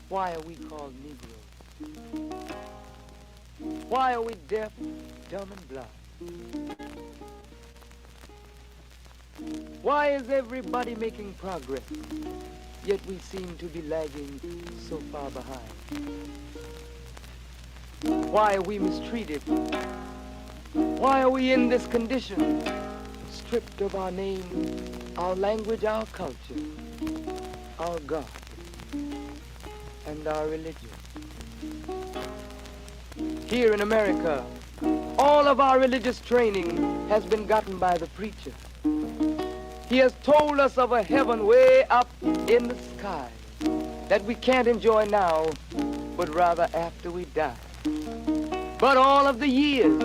Why are we called Negroes? Why are we deaf, dumb, and blind? Why is everybody making progress, yet we seem to be lagging so far behind? Why are we mistreated? Why are we in this condition, stripped of our name, our language, our culture, our God, and our religion? Here in America, all of our religious training has been gotten by the preacher. He has told us of a heaven way up in the sky that we can't enjoy now, but rather after we die. But all of the years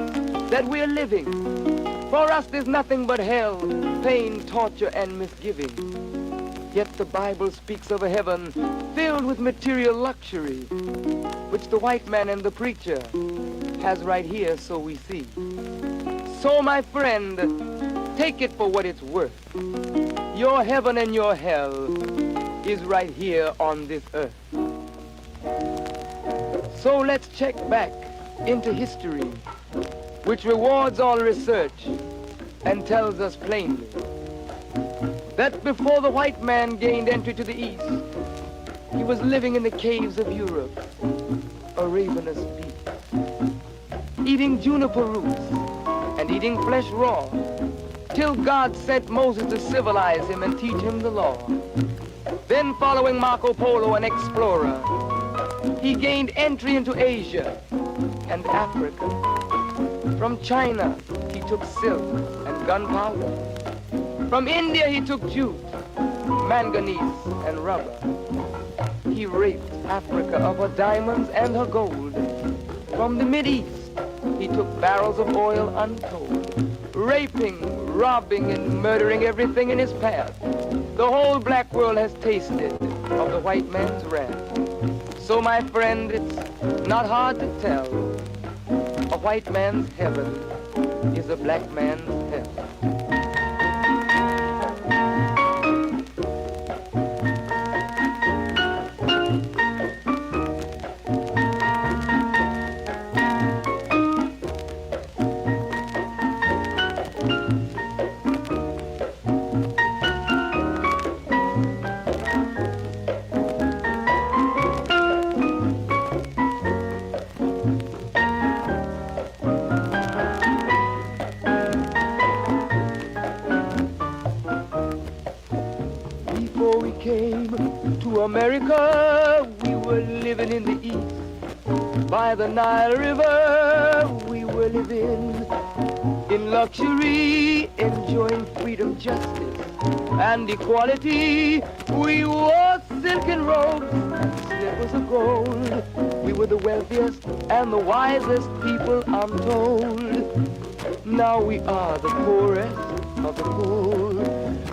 that we're living, for us there's nothing but hell, pain, torture, and misgiving. Yet the Bible speaks of a heaven filled with material luxury, which the white man and the preacher has right here, so we see. So, my friend, take it for what it's worth. Your heaven and your hell is right here on this earth. So let's check back into history, which rewards all research and tells us plainly that before the white man gained entry to the East, he was living in the caves of Europe, a ravenous beast, eating juniper roots and eating flesh raw, till God sent Moses to civilize him and teach him the law. Then, following Marco Polo, an explorer, he gained entry into Asia and Africa. From China, he took silk and gunpowder. From India, he took jute, manganese, and rubber. He raped Africa of her diamonds and her gold. From the Mideast, he took barrels of oil untold, raping, robbing, and murdering everything in his path. The whole black world has tasted of the white man's wrath. So, my friend, it's not hard to tell. A white man's heaven is a black man's hell. America, we were living in the East. By the Nile River, we were living in luxury, enjoying freedom, justice, and equality. We wore silken robes and slippers of gold. We were the wealthiest and the wisest people, I'm told. Now we are the poorest of the poor.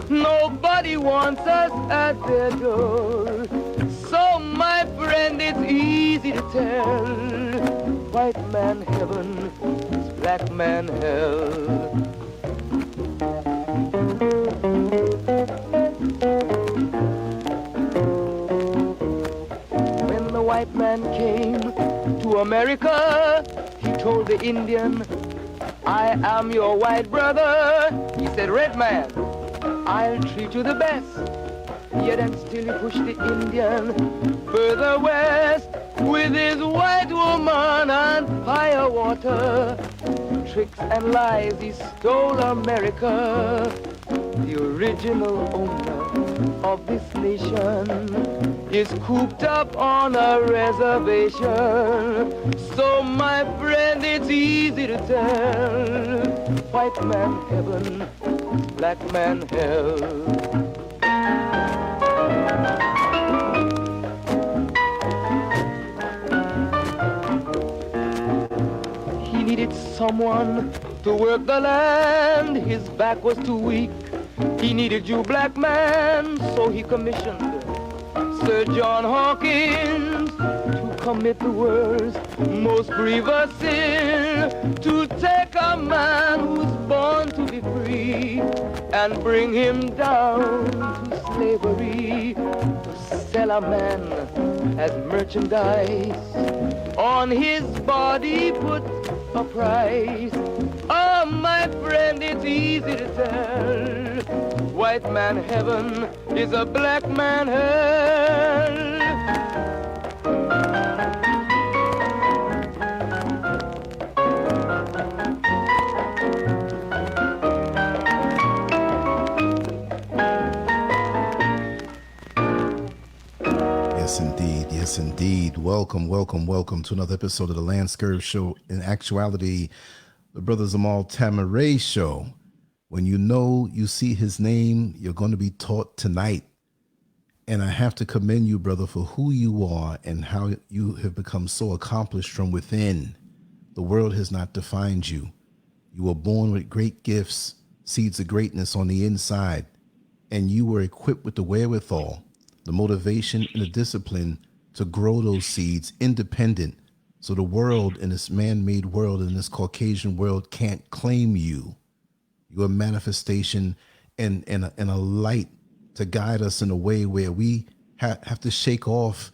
Nobody wants us at their door. So, my friend, it's easy to tell. White man heaven is black man hell. When the white man came to America, he told the Indian, I am your white brother. He said, red man, I'll treat you the best. Yet and still he pushed the Indian further west with his white woman and fire water. Tricks and lies, he stole America. The original owner of this nation is cooped up on a reservation. So, my friend, it's easy to tell. White man heaven, black man hell. He needed someone to work the land. His back was too weak. He needed you, black man, so he commissioned Sir John Hawkins to commit the world's most grievous sin, to take a man who's born to be free and bring him down to slavery, to sell a man as merchandise. On his body put a price. Oh, my friend, it's easy to tell. White man heaven is a black man hell. Yes, indeed. Yes, indeed. Welcome, welcome, welcome to another episode of the LANCESCURV show. In actuality, the Brother Zamal Tamaray show. When you know you see his name, you're going to be taught tonight. And I have to commend you, brother, for who you are and how you have become so accomplished from within. The world has not defined you. You were born with great gifts, seeds of greatness on the inside, and you were equipped with the wherewithal, the motivation and the discipline to grow those seeds independent, so the world in this man-made world, in this Caucasian world, can't claim you. You're a manifestation and a light to guide us in a way where we have to shake off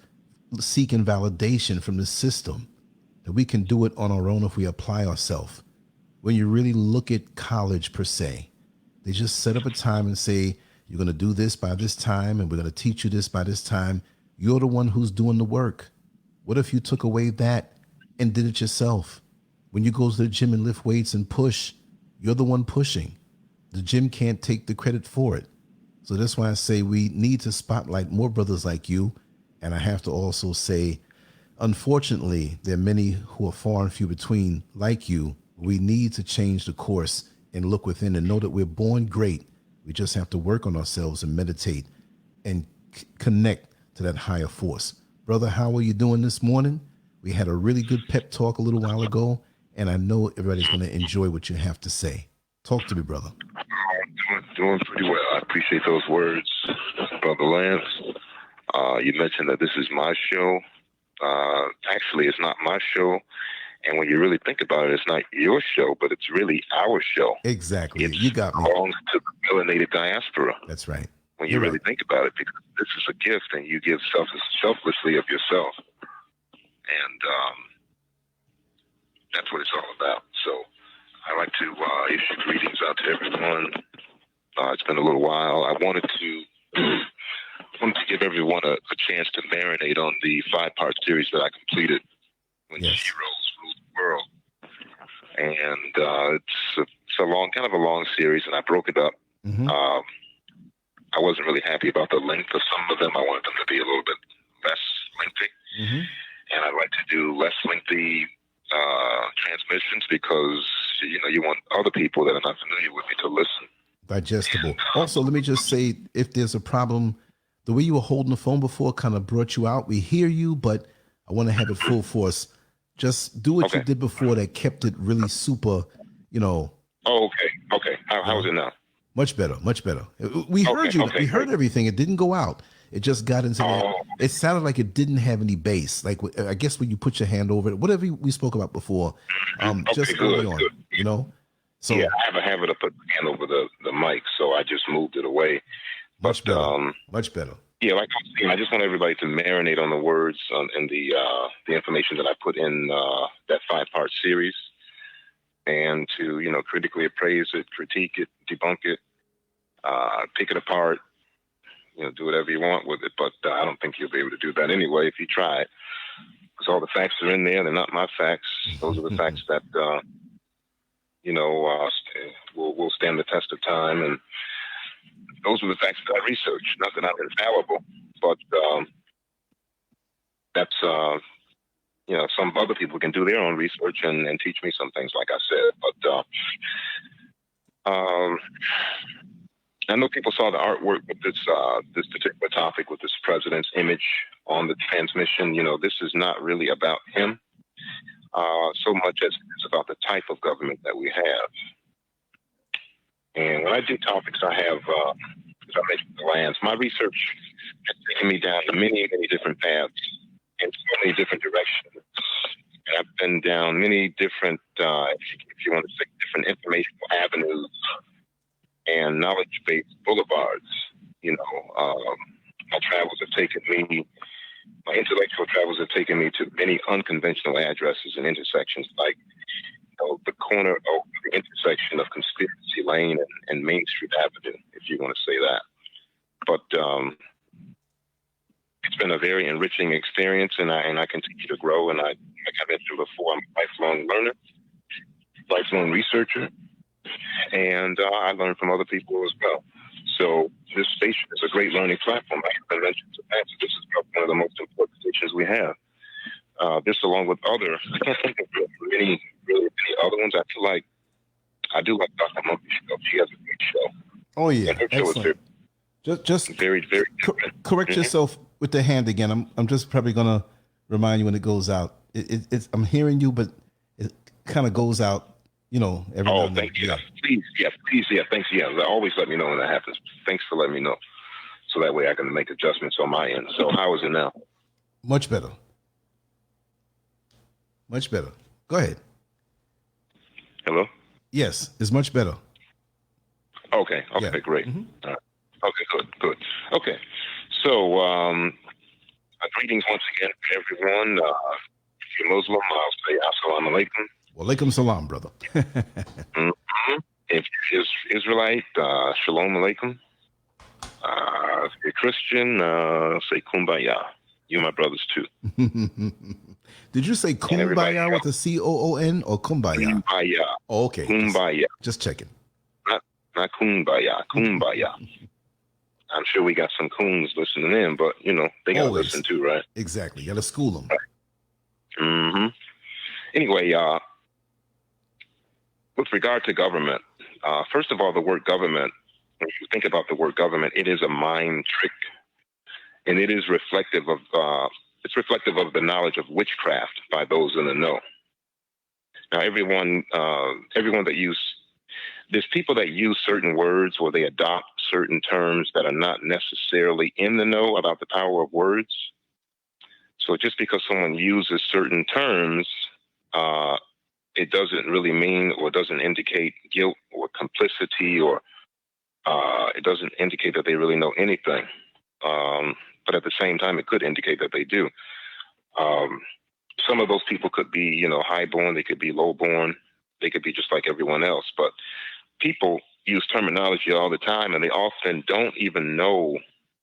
seeking validation from the system, that we can do it on our own if we apply ourselves. When you really look at college per se, they just set up a time and say, you're going to do this by this time, and we're going to teach you this by this time. You're the one who's doing the work. What if you took away that and did it yourself? When you go to the gym and lift weights and push, you're the one pushing. The gym can't take the credit for it. So that's why I say we need to spotlight more brothers like you. And I have to also say, unfortunately, there are many who are far and few between like you. We need to change the course and look within and know that we're born great. We just have to work on ourselves and meditate and connect to that higher force. Brother, how are you doing this morning? We had a really good pep talk a little while ago, and I know everybody's going to enjoy what you have to say. Talk to me, brother. Doing pretty well. I appreciate those words, Brother Lance. You mentioned that this is my show. Actually, it's not my show. And when you really think about it, it's not your show, but it's really our show. Exactly. You got me. It belongs to the melanated diaspora. That's right. When you really think about it, because this is a gift and you give selflessly of yourself. And that's what it's all about. So I like to issue greetings out to everyone. It's been a little while. I wanted to give everyone a chance to marinate on the 5-part series that I completed when She Ruled the World. And it's a long series, and I broke it up. Mm-hmm. I wasn't really happy about the length of some of them. I wanted them to be a little bit less lengthy. Mm-hmm. And I'd like to do less lengthy transmissions because, you want other people that are not familiar with me to listen. Digestible. Also, let me just say, if there's a problem, the way you were holding the phone before kind of brought you out. We hear you, but I want to have it full force. Just do what you did before that kept it really super, Oh, okay. How is it now? Much better, much better. We heard you. We heard everything. It didn't go out. It just got into that. It sounded like it didn't have any bass. Like, I guess when you put your hand over it, whatever we spoke about before, just early on, So yeah, I have a habit of putting my hand over the mic, so I just moved it away. Much better. Much better. Yeah, like I was saying, I just want everybody to marinate on the words and the information that I put in that 5-part series, and to critically appraise it, critique it, debunk it, pick it apart, do whatever you want with it. But I don't think you'll be able to do that anyway if you try it, because all the facts are in there. They're not my facts. Those are the facts that will stand the test of time, and those are the facts that I researched. Not that I'm infallible, but that's some other people can do their own research and teach me some things, like I said. But I know people saw the artwork with this particular topic with this president's image on the transmission. This is not really about him so much as it's about the type of government that we have. And when I do topics, I have, as I mentioned, the lands. My research has taken me down many, many different paths in so many different directions. And I've been down many different, if you want to say, different informational avenues and knowledge-based boulevards, my travels have taken me, my intellectual travels have taken me to many unconventional addresses and intersections, like the corner of the intersection of Conspiracy Lane and Main Street Avenue, if you want to say that. But it's been a very enriching experience, and I continue to grow. And like I mentioned before, I'm a lifelong learner, lifelong researcher, and I learn from other people as well. So this station is a great learning platform. Like I mentioned to Pat, this is probably one of the most important stations we have. This, along with other, I can't think of really many other ones. I feel like I do like Dr. Monkey's show. She has a great show. Oh yeah, and her show is excellent. Just very correct yourself with the hand again. I'm just probably gonna remind you when it goes out. It's I'm hearing you, but it kind of goes out. You know, every now and then. Thank you. Yeah. Please, thanks. Yeah, always let me know when that happens. Thanks for letting me know, so that way I can make adjustments on my end. So how is it now? Much better. Much better. Go ahead. Hello? Yes, it's much better. Okay, Yeah. Great. Mm-hmm. All right. Okay, good. Okay, so greetings once again to everyone. If you're Muslim, I'll say assalamu alaikum. Walaikum salam, brother. Mm-hmm. If you're Israelite, shalom alaikum. If you're Christian, say kumbaya. You my brothers too. Did you say kumbaya with a C-O-O-N or kumbaya? Kumbaya. Oh, okay. Kumbaya. Just checking. Not kumbaya. Kumbaya. I'm sure we got some coons listening in, but you know they got to listen too, right? Exactly. You got to school them. Right. Mm-hmm. Anyway, with regard to government, first of all, the word government. When you think about the word government, it is a mind trick, and it is reflective of the knowledge of witchcraft by those in the know. Now, everyone that there's people that use certain words or they adopt certain terms that are not necessarily in the know about the power of words. So just because someone uses certain terms, it doesn't really mean or doesn't indicate guilt or complicity, or it doesn't indicate that they really know anything. But at the same time, it could indicate that they do. Some of those people could be, highborn, they could be lowborn, they could be just like everyone else. But people use terminology all the time, and they often don't even know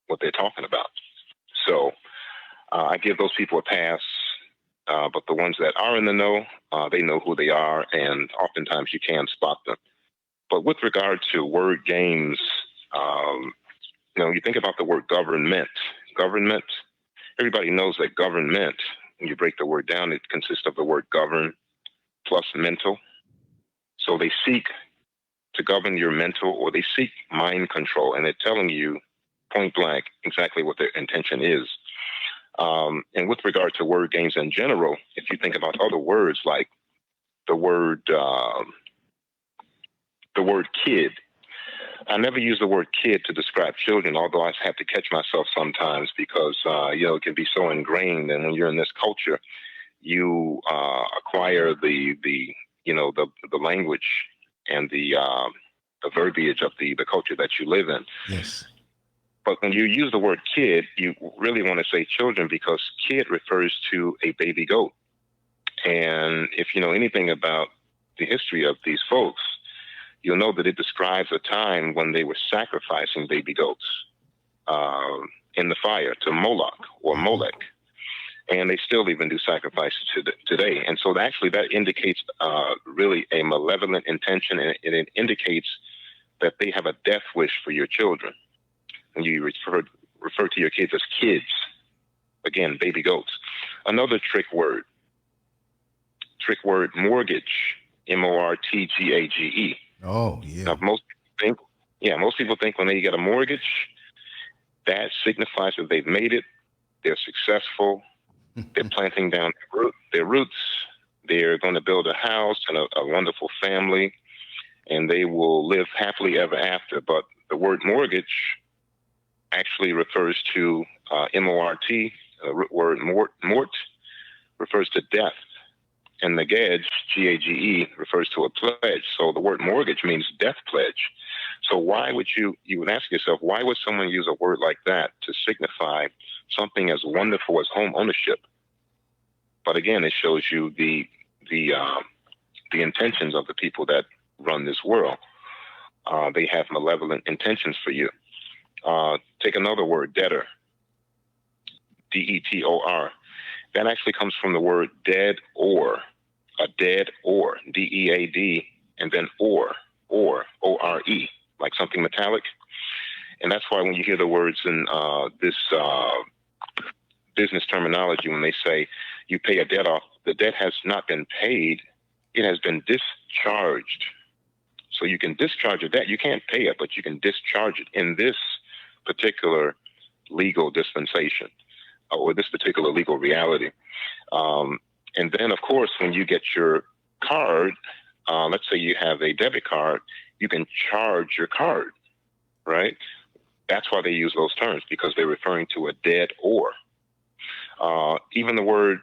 what they're talking about. So I give those people a pass. But the ones that are in the know, they know who they are, and oftentimes you can spot them. But with regard to word games, you think about the word government. Government, everybody knows that government, when you break the word down, it consists of the word govern plus mental. So they seek to govern your mental, or they seek mind control, and they're telling you point blank exactly what their intention is. And with regard to word games in general, if you think about other words like the word kid, I never use the word kid to describe children, although I have to catch myself sometimes because, it can be so ingrained. And when you're in this culture, you acquire the language and the verbiage of the culture that you live in. Yes. But when you use the word kid, you really want to say children, because kid refers to a baby goat. And if you know anything about the history of these folks, you'll know that it describes a time when they were sacrificing baby goats in the fire to Moloch or Molech. And they still even do sacrifices today. And so actually that indicates really a malevolent intention, and it indicates that they have a death wish for your children. And you refer to your kids as kids. Again, baby goats. Another trick word, mortgage, M-O-R-T-G-A-G-E. Oh, yeah. Now, most people think when they get a mortgage, that signifies that they've made it, they're successful, they're planting down their roots, they're going to build a house and a wonderful family, and they will live happily ever after. But the word mortgage actually refers to M-O-R-T, the root word mort refers to death, and the gage, G-A-G-E, refers to a pledge. So the word mortgage means death pledge. So why would you would ask yourself, why would someone use a word like that to signify something as wonderful as home ownership? But again, it shows you the intentions of the people that run this world. They have malevolent intentions for you. Take another word, debtor, D-E-T-O-R. That actually comes from the word dead or, a dead or, D-E-A-D, and then or, O-R-E, like something metallic. And that's why when you hear the words in this business terminology, when they say you pay a debt off, the debt has not been paid, it has been discharged. So you can discharge a debt. You can't pay it, but you can discharge it in this particular legal dispensation or this particular legal reality. And then, of course, when you get your card, let's say you have a debit card, you can charge your card, right? That's why they use those terms, because they're referring to a dead or. Even the word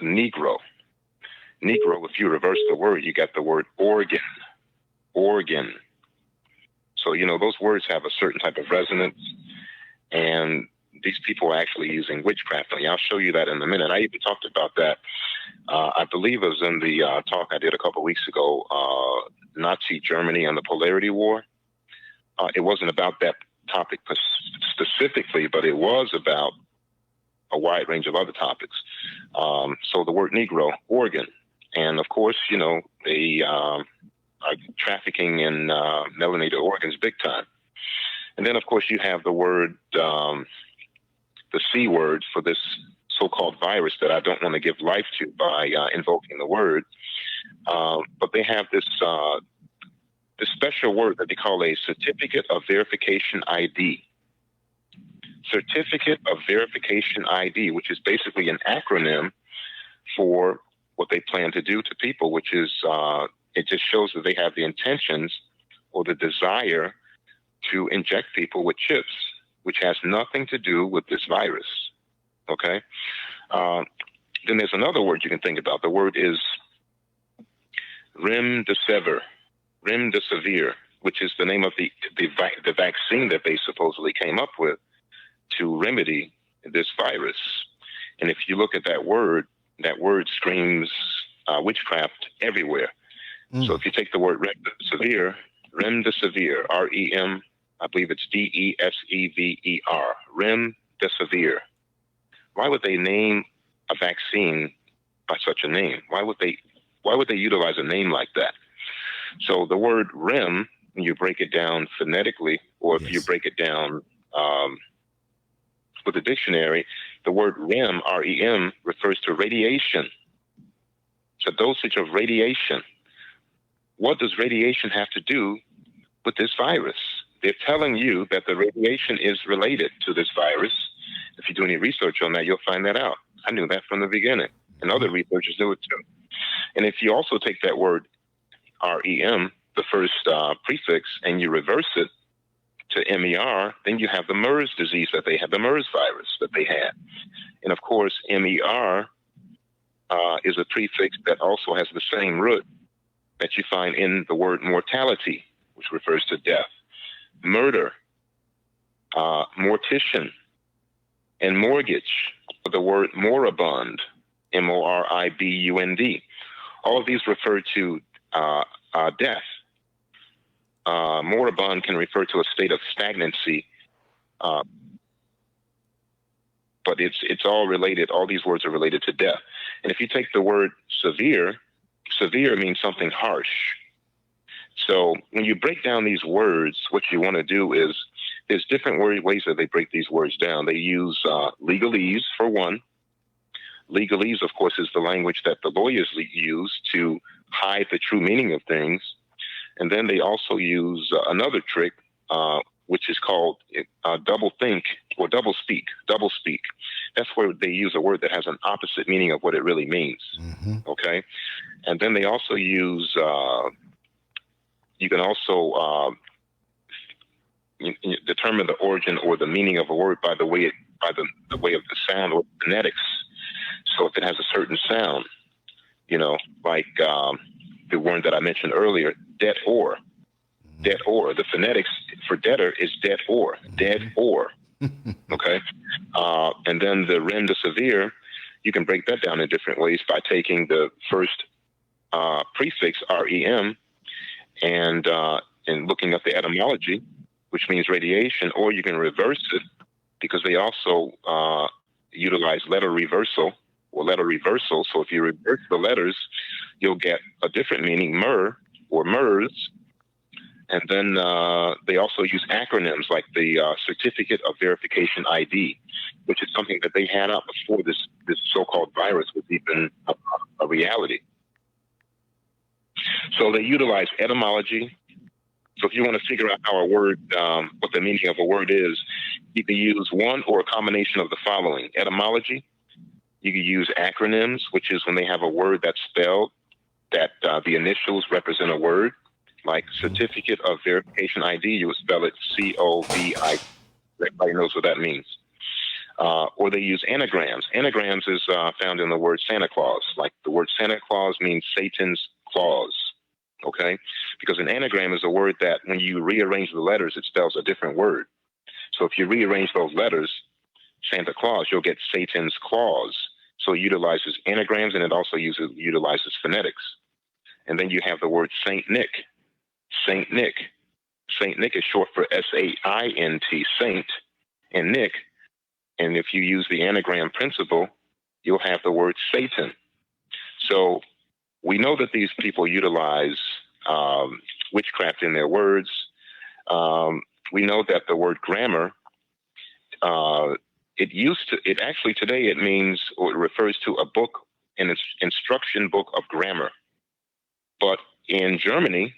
Negro. Negro, if you reverse the word, you get the word organ. Organ. So, you know, those words have a certain type of resonance, and these people are actually using witchcraft. I'll show you that in a minute. I even talked about that. I believe it was in the talk I did a couple of weeks ago, Nazi Germany and the Polarity War. It wasn't about that topic specifically, but it was about a wide range of other topics. So the word Negro, organ. And of course, you know, they are trafficking in melanated organs big time. And then, of course, you have the word, the C word for this so-called virus that I don't want to give life to by invoking the word. But they have this special word that they call a certificate of verification ID. Certificate of verification ID, which is basically an acronym for what they plan to do to people, which is, it just shows that they have the intentions or the desire to inject people with chips, which has nothing to do with this virus, okay? Then there's another word you can think about. The word is remdesivir, which is the name of the vaccine that they supposedly came up with to remedy this virus. And if you look at that word screams witchcraft everywhere. So if you take the word remdesivir, R-E-M, I believe it's D-E-S-E-V-E-R, remdesivir. Why would they name a vaccine by such a name? Why would they utilize a name like that? So the word rem, when you break it down phonetically, or if you break it down with a dictionary, the word rem, R-E-M, refers to radiation. So dosage of radiation. What does radiation have to do with this virus? They're telling you that the radiation is related to this virus. If you do any research on that, you'll find that out. I knew that from the beginning, and other researchers knew it too. And if you also take that word R-E-M, the first prefix, and you reverse it to M-E-R, then you have the MERS disease that they had, the MERS virus that they had. And of course, M-E-R is a prefix that also has the same root that you find in the word mortality, which refers to death, murder, mortician, and mortgage, the word moribund, M-O-R-I-B-U-N-D. All of these refer to death. Moribund can refer to a state of stagnancy, but it's all related. All these words are related to death. And if you take the word severe, severe means something harsh. So when you break down these words, what you want to do is, there's different ways that they break these words down. They use legalese for one. Legalese, of course, is the language that the lawyers use to hide the true meaning of things. And then they also use another trick, which is called double think or double speak. Double speak. That's where they use a word that has an opposite meaning of what it really means. Okay. And then they also use, you can also determine the origin or the meaning of a word by the way of the sound or phonetics. So if it has a certain sound, you know, like the word that I mentioned earlier, dead or. dead or. The phonetics for debtor is dead or, dead or. Okay. And then the remdesivir, you can break that down in different ways by taking the first prefix REM and looking up the etymology, which means radiation, or you can reverse it because they also utilize letter reversal or letter reversal. So if you reverse the letters, you'll get a different meaning, MER or MERS. And then they also use acronyms like the Certificate of Verification ID, which is something that they had out before this so-called virus was even a reality. So they utilize etymology. So if you want to figure out how a word, what the meaning of a word is, you can use one or a combination of the following: etymology. You can use acronyms, which is when they have a word that's spelled that the initials represent a word. Like Certificate of Verification ID, you would spell it COVID. Everybody knows what that means. Or they use anagrams. Anagrams is found in the word Santa Claus. Like the word Santa Claus means Satan's claws. Okay? Because an anagram is a word that when you rearrange the letters, it spells a different word. So if you rearrange those letters, Santa Claus, you'll get Satan's claws. So it utilizes anagrams, and it also utilizes phonetics. And then you have the word Saint Nick. Saint Nick. Saint Nick is short for SAINT, Saint, and Nick. And if you use the anagram principle, you'll have the word Satan. So we know that these people utilize witchcraft in their words. We know that the word grammar, it actually today it means, or it refers to a book, an instruction book of grammar. But in Germany,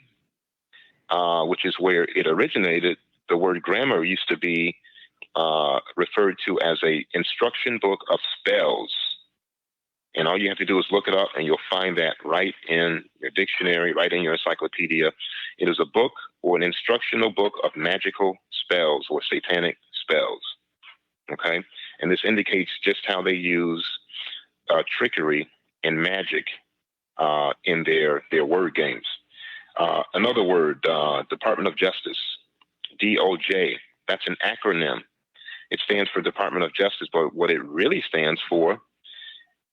which is where it originated, the word grammar used to be referred to as a instruction book of spells. And all you have to do is look it up, and you'll find that right in your dictionary, right in your encyclopedia. It is a book or an instructional book of magical spells or satanic spells. Okay? And this indicates just how they use trickery and magic in their word games. Another word, Department of Justice, DOJ, that's an acronym. It stands for Department of Justice, but what it really stands for,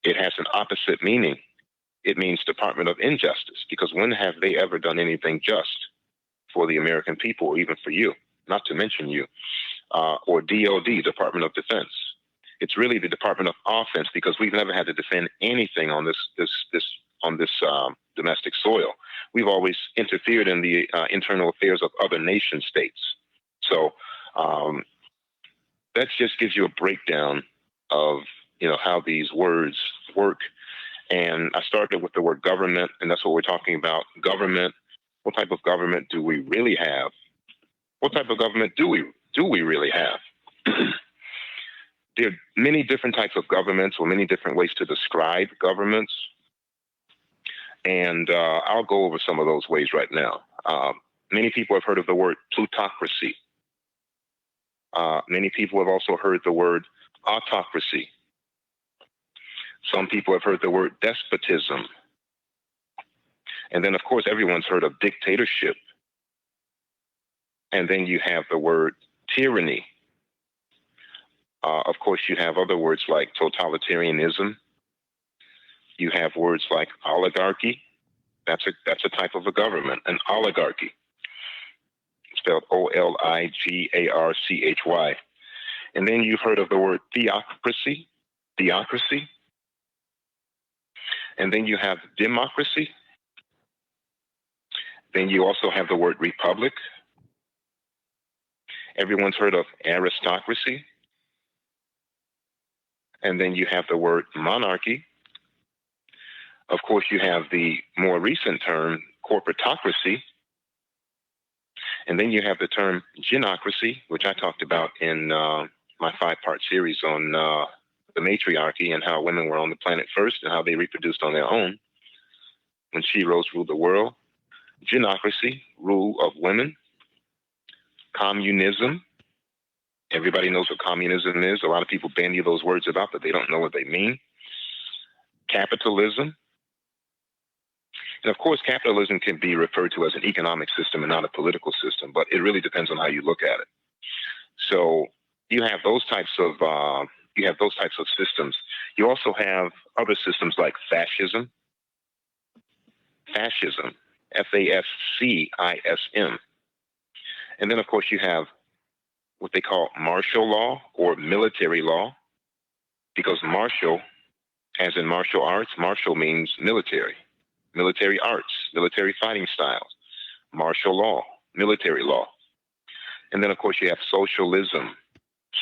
it has an opposite meaning. It means Department of Injustice, because when have they ever done anything just for the American people, or even for you, not to mention you, or DOD, Department of Defense. It's really the Department of Offense, because we've never had to defend anything on this domestic soil. We've always interfered in the internal affairs of other nation states. So that just gives you a breakdown of how these words work. And I started with the word government, and that's what we're talking about. Government. What type of government do we really have? What type of government do we really have? There are many different types of governments, or many different ways to describe governments. And I'll go over some of those ways right now. Many people have heard of the word plutocracy. Many people have also heard the word autocracy. Some people have heard the word despotism. And then, of course, everyone's heard of dictatorship. And then you have the word tyranny. Of course, you have other words like totalitarianism. You have words like oligarchy. That's a type of a government, an oligarchy. Spelled OLIGARCHY. And then you've heard of the word theocracy. And then you have democracy. Then you also have the word republic. Everyone's heard of aristocracy. And then you have the word monarchy. Of course, you have the more recent term, corporatocracy. And then you have the term genocracy, which I talked about in my 5-part series on the matriarchy and how women were on the planet first and how they reproduced on their own when she-ros ruled the world. Genocracy, rule of women. Communism. Everybody knows what communism is. A lot of people bandy those words about, but they don't know what they mean. Capitalism. And of course, capitalism can be referred to as an economic system and not a political system, but it really depends on how you look at it. So you have those types of systems. You also have other systems like fascism, F-A-S-C-I-S-M. And then, of course, you have what they call martial law or military law, because martial, as in martial arts, martial means military arts, military fighting styles, martial law, military law. And then, of course, you have socialism.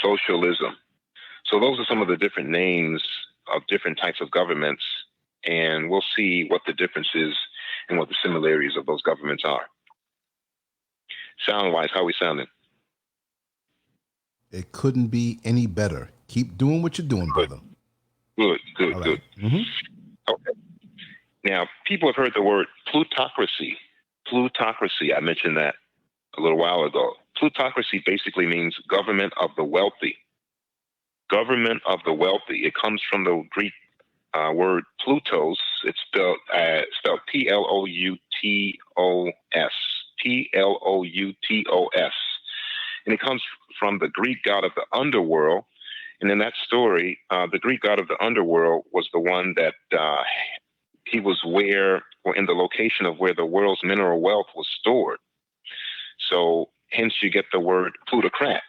So those are some of the different names of different types of governments, and we'll see what the differences and what the similarities of those governments are. Sound-wise, how are we sounding? It couldn't be any better. Keep doing what you're doing, brother. Good. Mm-hmm. Okay. Now, people have heard the word plutocracy. Plutocracy, I mentioned that a little while ago. Plutocracy basically means government of the wealthy. Government of the wealthy. It comes from the Greek word Plutos. It's spelled P-L-O-U-T-O-S. P-L-O-U-T-O-S. And it comes from the Greek god of the underworld. And in that story, the Greek god of the underworld was the one that he was in the location of where the world's mineral wealth was stored. So hence you get the word plutocrat,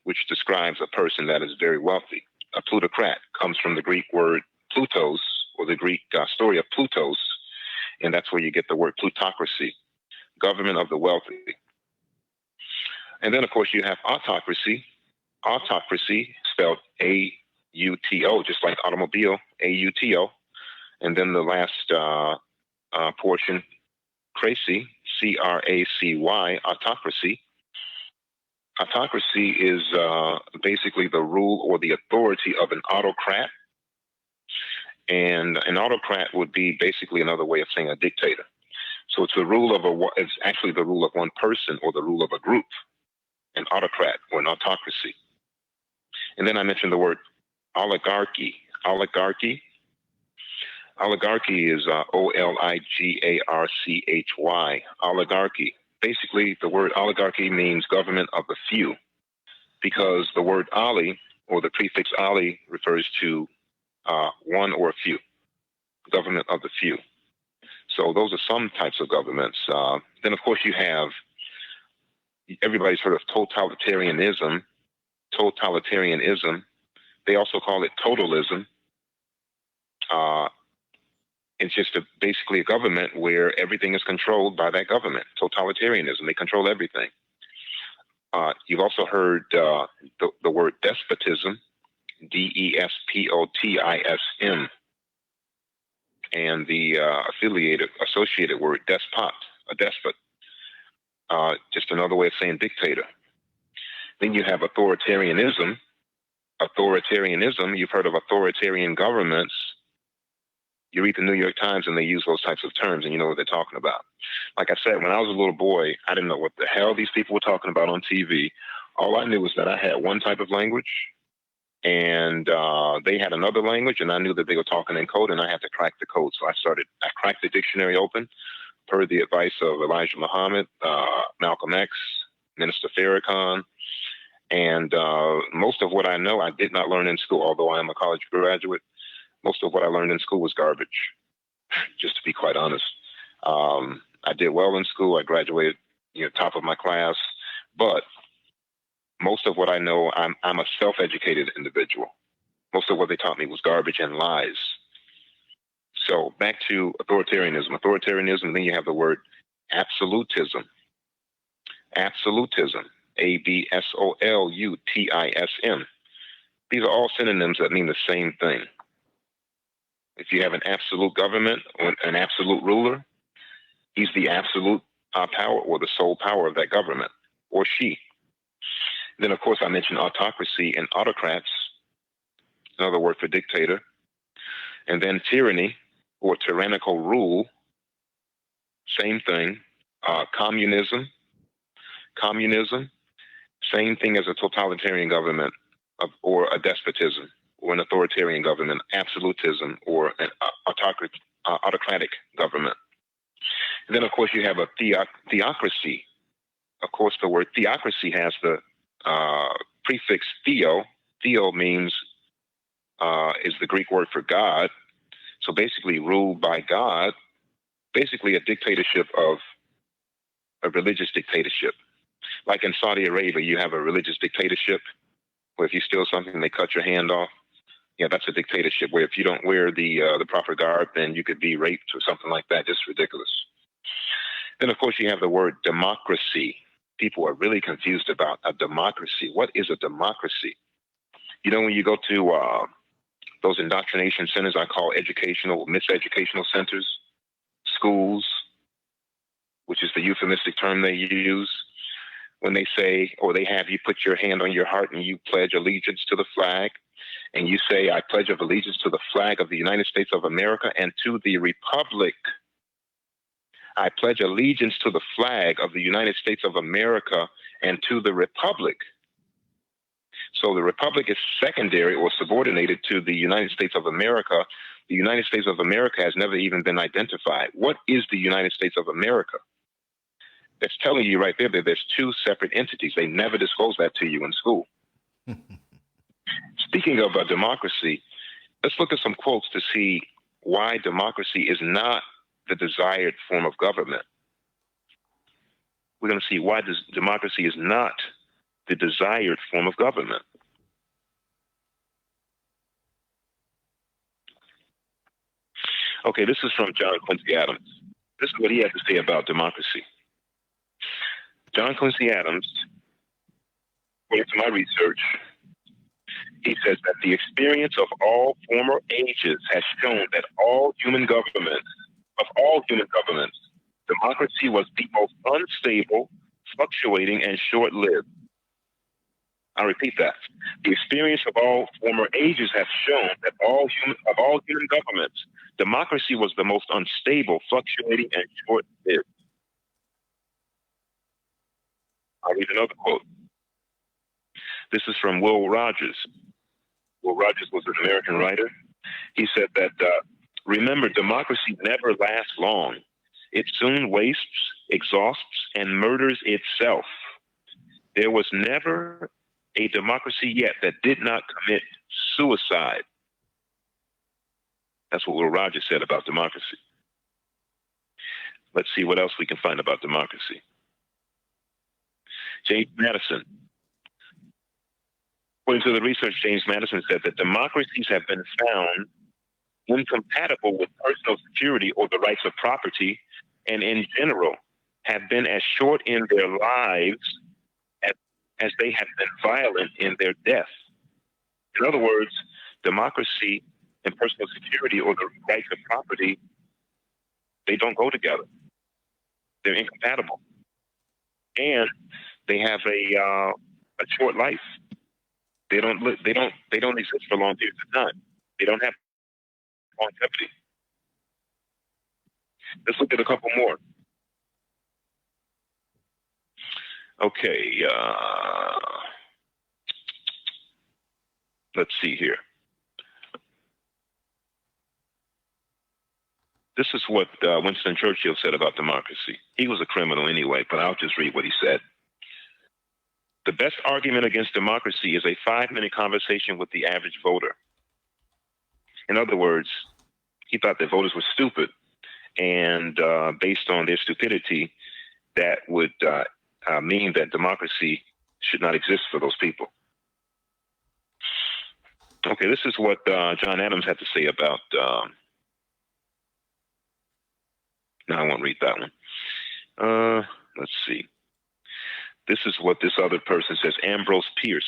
which describes a person that is very wealthy. A plutocrat comes from the Greek word Plutos, or the Greek story of Plutos, and that's where you get the word plutocracy, government of the wealthy. And then, of course, you have autocracy. Autocracy, spelled A-U-T-O, just like automobile, A-U-T-O. And then the last portion, cracy, C-R-A-C-Y, autocracy. Autocracy is basically the rule or the authority of an autocrat. And an autocrat would be basically another way of saying a dictator. So it's it's actually the rule of one person or the rule of a group, an autocrat or an autocracy. And then I mentioned the word oligarchy. Oligarchy is O-L-I-G-A-R-C-H-Y, oligarchy. Basically, the word oligarchy means government of the few, because the word oli, or the prefix oli, refers to one or a few, government of the few. So those are some types of governments. Then, of course, you have, everybody's heard of totalitarianism. Totalitarianism. They also call it totalism. It's just basically a government where everything is controlled by that government. Totalitarianism. They control everything. You've also heard the word despotism, D-E-S-P-O-T-I-S-M, and the associated word despot, a despot, just another way of saying dictator. Then you have authoritarianism. Authoritarianism, you've heard of authoritarian governments. You read the New York Times and they use those types of terms and you know what they're talking about. Like I said, when I was a little boy, I didn't know what the hell these people were talking about on TV. All I knew was that I had one type of language and they had another language, and I knew that they were talking in code and I had to crack the code. So I cracked the dictionary open per the advice of Elijah Muhammad, Malcolm X, Minister Farrakhan. And most of what I know, I did not learn in school, although I am a college graduate. Most of what I learned in school was garbage, just to be quite honest. I did well in school. I graduated, top of my class. But most of what I know, I'm a self-educated individual. Most of what they taught me was garbage and lies. So back to authoritarianism. Authoritarianism, then you have the word absolutism. Absolutism. A-B-S-O-L-U-T-I-S-M. These are all synonyms that mean the same thing. If you have an absolute government or an absolute ruler, he's the absolute power or the sole power of that government, or she. Then, of course, I mentioned autocracy and autocrats, another word for dictator. And then tyranny or tyrannical rule, same thing. Communism, same thing as a totalitarian government or a despotism or an authoritarian government, absolutism or an autocratic government. And then, of course, you have a theocracy. Of course, the word theocracy has the prefix theo. Theo means, is the Greek word for God. So basically ruled by God, basically a dictatorship of a religious dictatorship. Like in Saudi Arabia, you have a religious dictatorship where if you steal something, they cut your hand off. Yeah, that's a dictatorship where if you don't wear the proper garb, then you could be raped or something like that. Just ridiculous. Then, of course, you have the word democracy. People are really confused about a democracy. What is a democracy? You know, when you go to those indoctrination centers I call miseducational centers, schools, which is the euphemistic term they use, when they say, or they have you put your hand on your heart and you pledge allegiance to the flag, and you say, I pledge of allegiance to the flag of the United States of America and to the republic. I pledge allegiance to the flag of the United States of America and to the republic. So the republic is secondary or subordinated to the United States of America. The United States of America has never even been identified. What is the United States of America? That's telling you right there that there's two separate entities. They never disclose that to you in school. Speaking of democracy, let's look at some quotes to see why democracy is not the desired form of government. We're going to see why democracy is not the desired form of government. Okay, this is from John Quincy Adams. This is what he had to say about democracy. John Quincy Adams, according to my research, he says that the experience of all former ages has shown that all human governments, democracy was the most unstable, fluctuating, and short-lived. I'll repeat that. The experience of all former ages has shown that all human governments, democracy was the most unstable, fluctuating, and short-lived. I'll read another quote. This is from Will Rogers. Will Rogers was an American writer. He said that, remember, democracy never lasts long. It soon wastes, exhausts, and murders itself. There was never a democracy yet that did not commit suicide. That's what Will Rogers said about democracy. Let's see what else we can find about democracy. James Madison. According to the research, James Madison said that democracies have been found incompatible with personal security or the rights of property, and in general have been as short in their lives as they have been violent in their death. In other words, democracy and personal security or the rights of property, they don't go together. They're incompatible. And they have a short life. They don't exist for long periods of time. They don't have longevity. Let's look at a couple more. Okay. Let's see here. This is what Winston Churchill said about democracy. He was a criminal anyway, but I'll just read what he said. The best argument against democracy is a 5-minute conversation with the average voter. In other words, he thought that voters were stupid, and based on their stupidity, that would mean that democracy should not exist for those people. Okay, this is what John Adams had to say about, no, I won't read that one. Let's see. This is what this other person says. Ambrose Pierce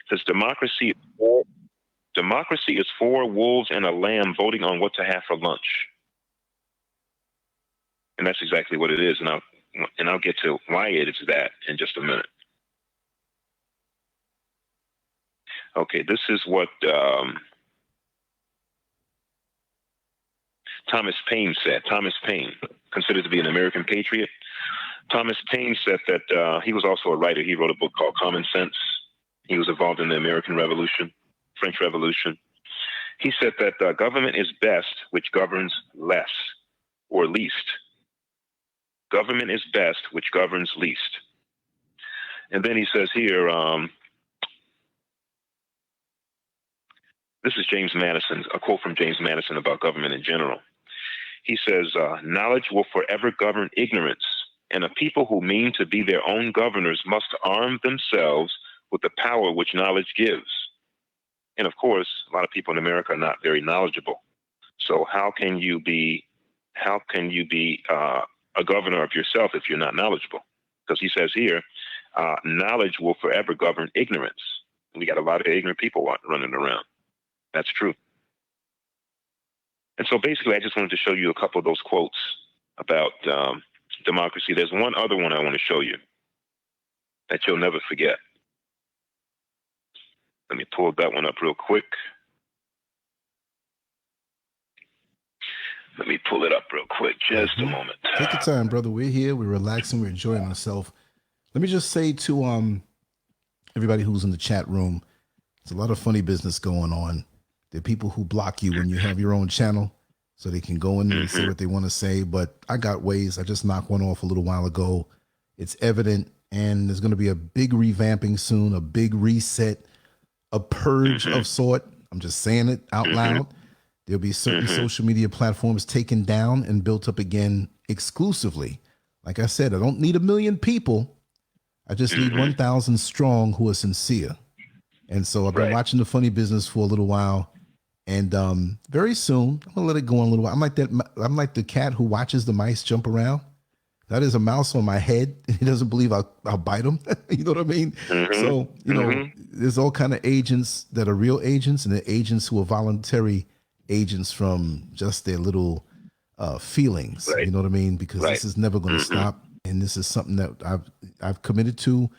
says, democracy is four wolves and a lamb voting on what to have for lunch. And that's exactly what it is. And I'll get to why it is that in just a minute. Okay, this is what Thomas Paine said. Thomas Paine, considered to be an American patriot. Thomas Paine said that he was also a writer. He wrote a book called Common Sense. He was involved in the American Revolution, French Revolution. He said that government is best which governs less or least. Government is best, which governs least. And then he says here, this is James Madison, a quote from James Madison about government in general. He says, knowledge will forever govern ignorance, and a people who mean to be their own governors must arm themselves with the power which knowledge gives. And of course, a lot of people in America are not very knowledgeable. So how can you be a governor of yourself if you're not knowledgeable? Because he says here, knowledge will forever govern ignorance. And we got a lot of ignorant people running around. That's true. And so basically, I just wanted to show you a couple of those quotes about democracy. There's one other one I want to show you that you'll never forget. Let me pull that one up real quick. Let me pull it up real quick. Just a moment. Take your time, brother. We're here. We're relaxing. We're enjoying ourselves. Let me just say to everybody who's in the chat room, there's a lot of funny business going on. There are people who block you when you have your own channel so they can go in there and say what they want to say. But I got ways. I just knocked one off a little while ago. It's evident. And there's going to be a big revamping soon, a big reset, a purge of sort. I'm just saying it out loud. There'll be certain social media platforms taken down and built up again exclusively. Like I said, I don't need 1 million people. I just need 1,000 strong who are sincere. And so I've been watching the funny business for a little while. And very soon, I'm gonna let it go on a little while. I'm like the cat who watches the mice jump around. That is a mouse on my head. He doesn't believe I'll bite him. You know what I mean? So, you know, there's all kind of agents that are real agents and the agents who are voluntary agents from just their little feelings. You know what I mean? Because this is never going to stop. And this is something that I've committed to,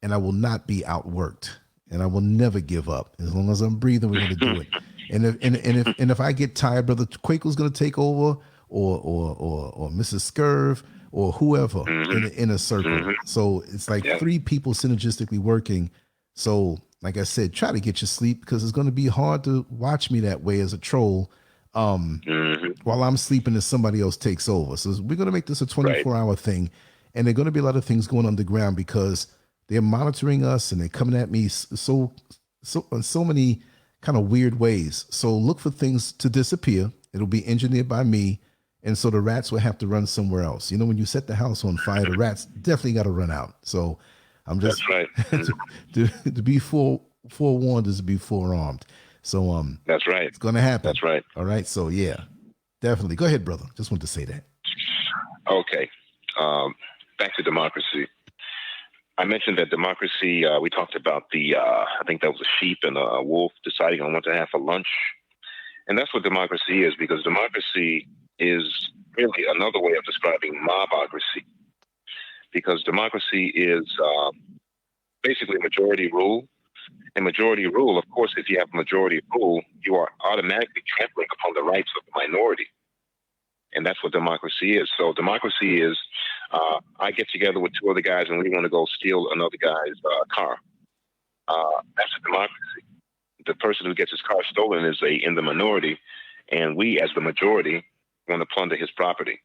and I will not be outworked, and I will never give up. As long as I'm breathing, we're going to do it. And if I get tired, Brother Quako's going to take over, or Mrs. SCURV, or whoever in the inner circle. So it's like 3 people synergistically working. So like I said, try to get your sleep, because it's going to be hard to watch me that way as a troll while I'm sleeping and somebody else takes over. So we're going to make this a 24-hour thing. And there are going to be a lot of things going underground because they're monitoring us and they're coming at me in so many kind of weird ways. So look for things to disappear. It'll be engineered by me. And so the rats will have to run somewhere else. You know, when you set the house on fire, the rats definitely got to run out. So I'm just to be forewarned is to be forearmed. So that's right. It's going to happen. That's right. All right. So yeah, definitely. Go ahead, brother. Just want to say that. Okay. Back to democracy. I mentioned that democracy. We talked about I think that was a sheep and a wolf deciding on what to have for lunch, and that's what democracy is. Because democracy is really another way of describing mobocracy, because democracy is basically majority rule. And majority rule, of course, if you have majority rule, you are automatically trampling upon the rights of the minority. And that's what democracy is. So democracy is, I get together with 2 other guys and we want to go steal another guy's car. That's a democracy. The person who gets his car stolen is in the minority, and we, as the majority, want to plunder his property.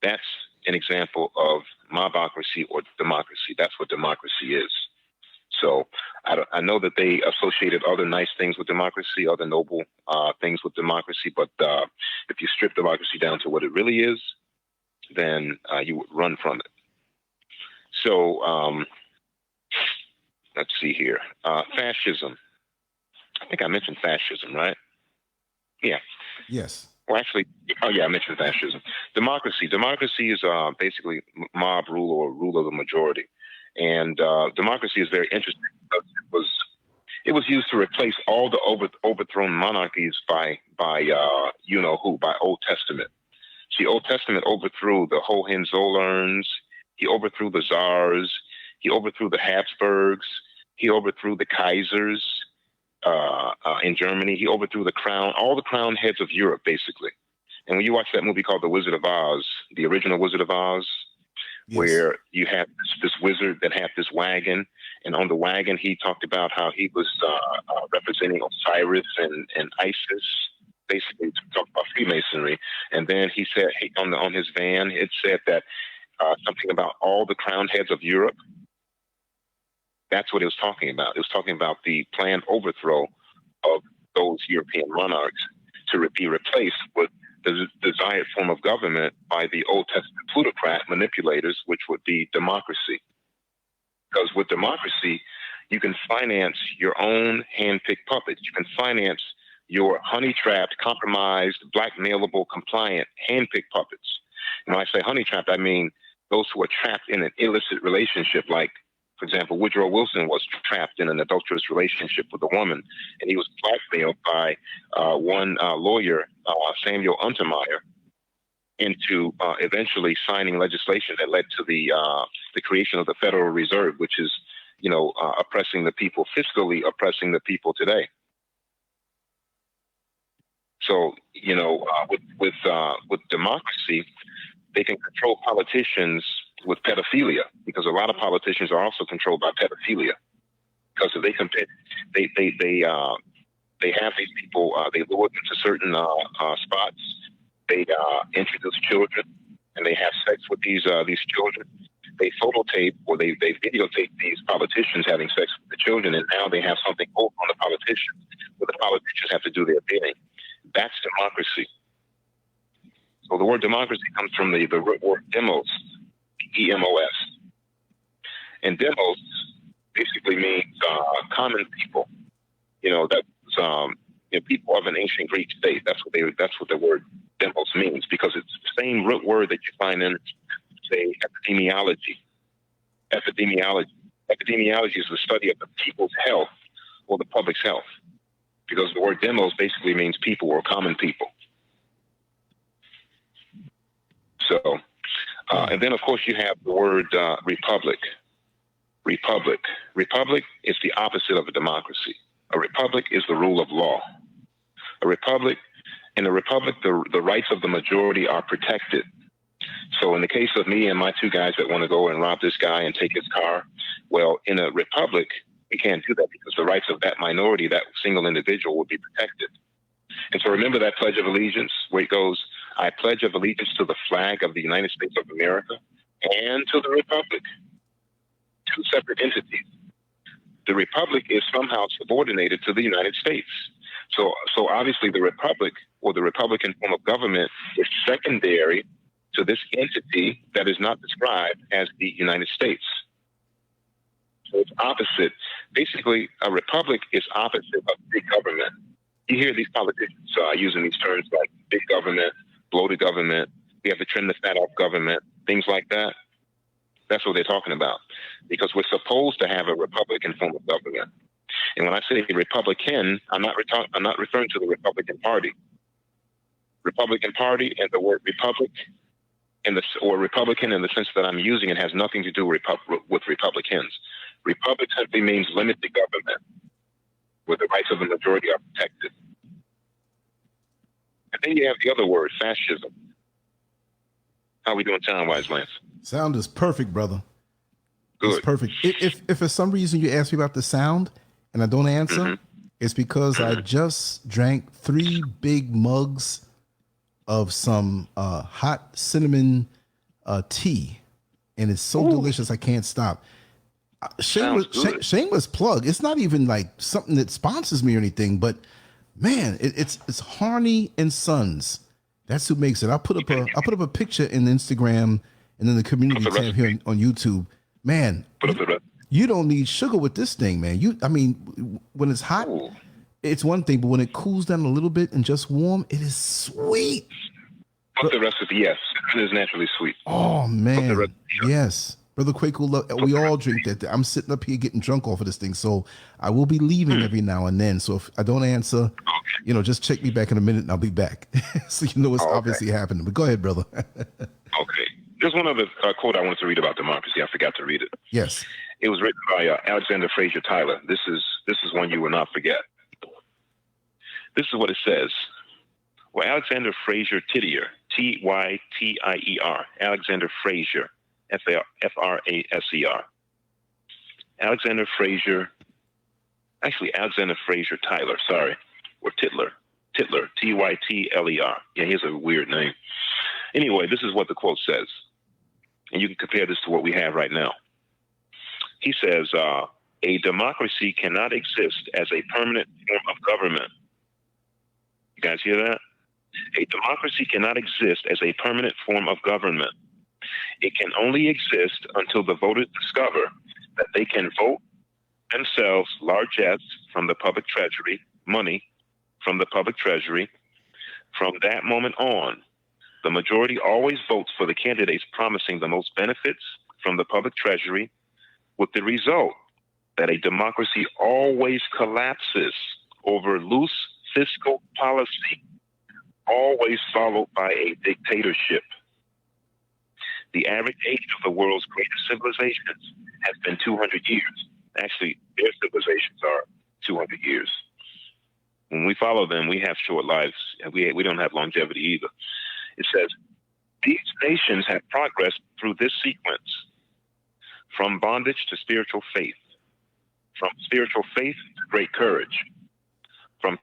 That's an example of mobocracy or democracy. That's what democracy is. So I know that they associated other nice things with democracy, other noble things with democracy, but if you strip democracy down to what it really is, then you would run from it. So let's see here. Fascism. I think I mentioned fascism, right? Yeah. Yes. Well, actually, I mentioned fascism. Democracy. Democracy is basically mob rule or rule of the majority. And democracy is very interesting because it was used to replace all the overthrown monarchies by you know who, by Old Testament. See, Old Testament overthrew the Hohenzollerns. He overthrew the Tsars. He overthrew the Habsburgs. He overthrew the Kaisers in Germany. He overthrew the crown, all the crown heads of Europe, basically. And when you watch that movie called The Wizard of Oz, the original Wizard of Oz, yes, where you have this wizard that had this wagon, and on the wagon he talked about how he was representing Osiris and Isis, basically to talk about Freemasonry. And then he said on his van, it said that something about all the crowned heads of Europe. That's what it was talking about. It was talking about the planned overthrow of those European monarchs to be replaced with the desired form of government by the Old Testament plutocrat manipulators, which would be democracy. Because with democracy, you can finance your own hand-picked puppets. You can finance your honey-trapped, compromised, blackmailable, compliant, hand-picked puppets. And when I say honey-trapped, I mean those who are trapped in an illicit relationship. Like, for example, Woodrow Wilson was trapped in an adulterous relationship with a woman, and he was blackmailed by one lawyer, Samuel Untermeyer, into eventually signing legislation that led to the creation of the Federal Reserve, which is, oppressing the people, fiscally oppressing the people today. So, with democracy, they can control politicians with pedophilia, because a lot of politicians are also controlled by pedophilia. Because if they compare, they have these people, they lure them to certain spots. They introduce children, and they have sex with these children. They phototape or they videotape these politicians having sex with the children, and now they have something over on the politicians, where the politicians have to do their bidding. That's democracy. So the word democracy comes from the root word demos, E-M-O-S. And demos basically means common people. People of an ancient Greek state. That's what the word demos means, because it's the same root word that you find in, say, epidemiology. Epidemiology is the study of the people's health or the public's health, because the word demos basically means people or common people. So, and then of course you have the word republic. Republic is the opposite of a democracy. A republic is the rule of law. In a republic, the rights of the majority are protected. So in the case of me and my two guys that want to go and rob this guy and take his car, well, in a republic, we can't do that, because the rights of that minority, that single individual, will be protected. And so remember that Pledge of Allegiance, where it goes, I pledge of allegiance to the flag of the United States of America and to the republic. Two separate entities. The republic is somehow subordinated to the United States. So obviously the republic, or the Republican form of government, is secondary to this entity that is not described as the United States. So it's opposite. Basically, a republic is opposite of big government. You hear these politicians using these terms like big government, bloated government, we have to trim the fat off government, things like that. That's what they're talking about, because we're supposed to have a Republican form of government. And when I say Republican, I'm not referring to the Republican Party. Republican Party and the word republic, or Republican in the sense that I'm using it, has nothing to do with Republicans. Republic simply means limited government, where the rights of the majority are protected. And then you have the other word, fascism. How are we doing sound-wise, Lance? Sound is perfect, brother. Good. It's perfect. If for some reason you ask me about the sound and I don't answer, it's because I just drank 3 big mugs of some hot cinnamon tea, and it's so delicious I can't stop. Shameless plug. It's not even like something that sponsors me or anything, but man, it's Harney and Sons. That's who makes it. I'll put up a picture in Instagram and then the community tab here on YouTube. Man, you don't need sugar with this thing, man. When it's hot, it's one thing, but when it cools down a little bit and just warm, it is sweet. What's the recipe? Yes, it is naturally sweet. Oh man, yes. Brother Quaker, we all drink that. I'm sitting up here getting drunk off of this thing, so I will be leaving every now and then. So if I don't answer, just check me back in a minute and I'll be back. So you know what's obviously happening. But go ahead, brother. Okay. There's one other quote I wanted to read about democracy. I forgot to read it. Yes. It was written by Alexander Fraser Tyler. This is one you will not forget. This is what it says. Well, Alexander Fraser Tyttier, Tytier, Alexander Fraser, Fraser. Alexander Fraser Tyler, or Tytler, Tytler. Yeah, he has a weird name. Anyway, this is what the quote says. And you can compare this to what we have right now. He says, a democracy cannot exist as a permanent form of government. You guys hear that? A democracy cannot exist as a permanent form of government. It can only exist until the voters discover that they can vote themselves largesse from the public treasury, money from the public treasury. From that moment on, the majority always votes for the candidates promising the most benefits from the public treasury, with the result that a democracy always collapses over loose fiscal policy, always followed by a dictatorship. The average age of the world's greatest civilizations has been 200 years. Actually, their civilizations are 200 years. When we follow them, we have short lives, and we don't have longevity either. It says, these nations have progressed through this sequence, from bondage to spiritual faith, from spiritual faith to great courage, from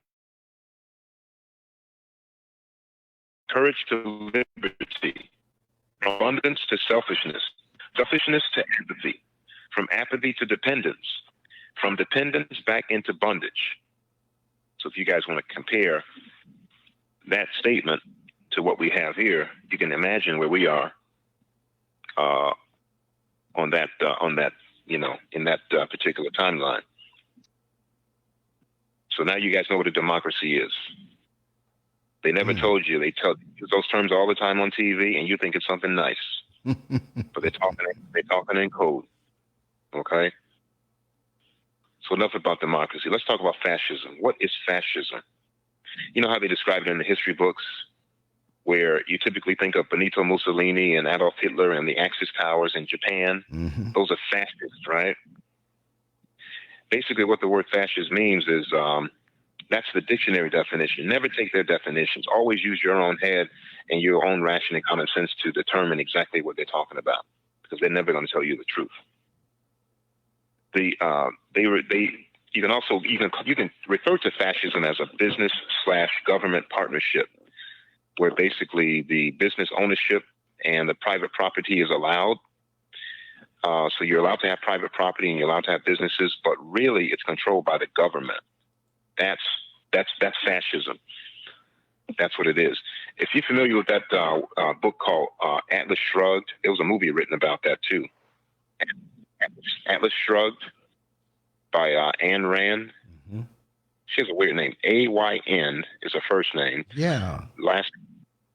courage to liberty, from abundance to selfishness, selfishness to apathy, from apathy to dependence, from dependence back into bondage. So if you guys want to compare that statement to what we have here, you can imagine where we are on that, in that particular timeline. So now you guys know what a democracy is. They never told you. They tell those terms all the time on TV, and you think it's something nice, but they're talking in code. Okay. So enough about democracy. Let's talk about fascism. What is fascism? You know how they describe it in the history books, where you typically think of Benito Mussolini and Adolf Hitler and the Axis powers in Japan. Mm-hmm. Those are fascists, right? Basically, what the word fascist means is that's the dictionary definition. Never take their definitions. Always use your own head and your own rational common sense to determine exactly what they're talking about, because they're never going to tell you the truth. You can refer to fascism as a business/government partnership, where basically the business ownership and the private property is allowed. So you're allowed to have private property and you're allowed to have businesses, but really it's controlled by the government. That's fascism. That's what it is. If you're familiar with that book called Atlas Shrugged, there was a movie written about that too. Atlas Shrugged by Ayn Rand. Mm-hmm. She has a weird name. A-Y-N is her first name. Yeah. Last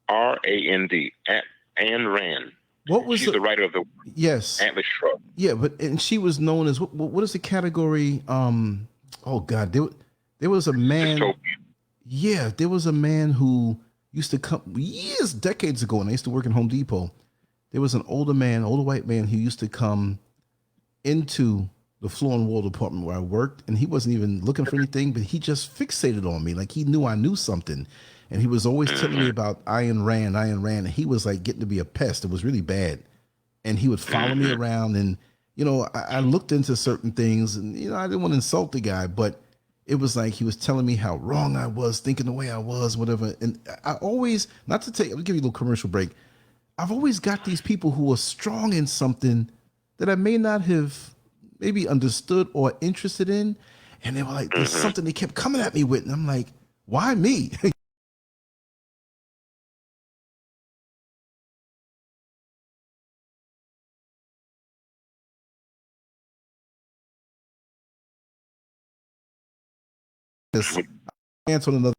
R-A-N-D. Ayn Rand. She's the writer of the Atlas Shrugged. Yeah, and she was known as what is the category? Oh God, there was a man. Dystopia. Yeah, there was a man who used to come decades ago, and I used to work in Home Depot. There was an older white man who used to come into the floor and wall department where I worked, and he wasn't even looking for anything, but he just fixated on me, like he knew I knew something. And he was always telling me about Ayn Rand, and he was like getting to be a pest. It was really bad. And he would follow me around, and, I looked into certain things, and, I didn't want to insult the guy, but it was like he was telling me how wrong I was, thinking the way I was, whatever. And I always, I'll give you a little commercial break. I've always got these people who are strong in something that I may not have maybe understood or interested in. And they were like, there's something they kept coming at me with. And I'm like, why me? On another,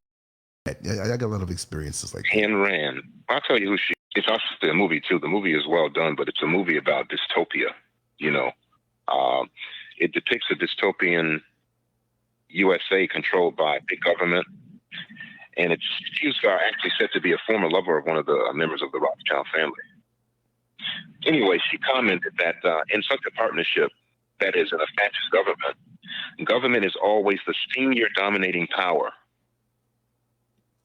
I got a lot of experiences like that. Ayn Rand. I'll tell you who she. It's also a movie too. The movie is well done, but it's a movie about dystopia. It depicts a dystopian USA controlled by big government, and she's actually said to be a former lover of one of the members of the Rothschild family. Anyway, she commented that in such a partnership, that is, in a fascist government is always the senior dominating power.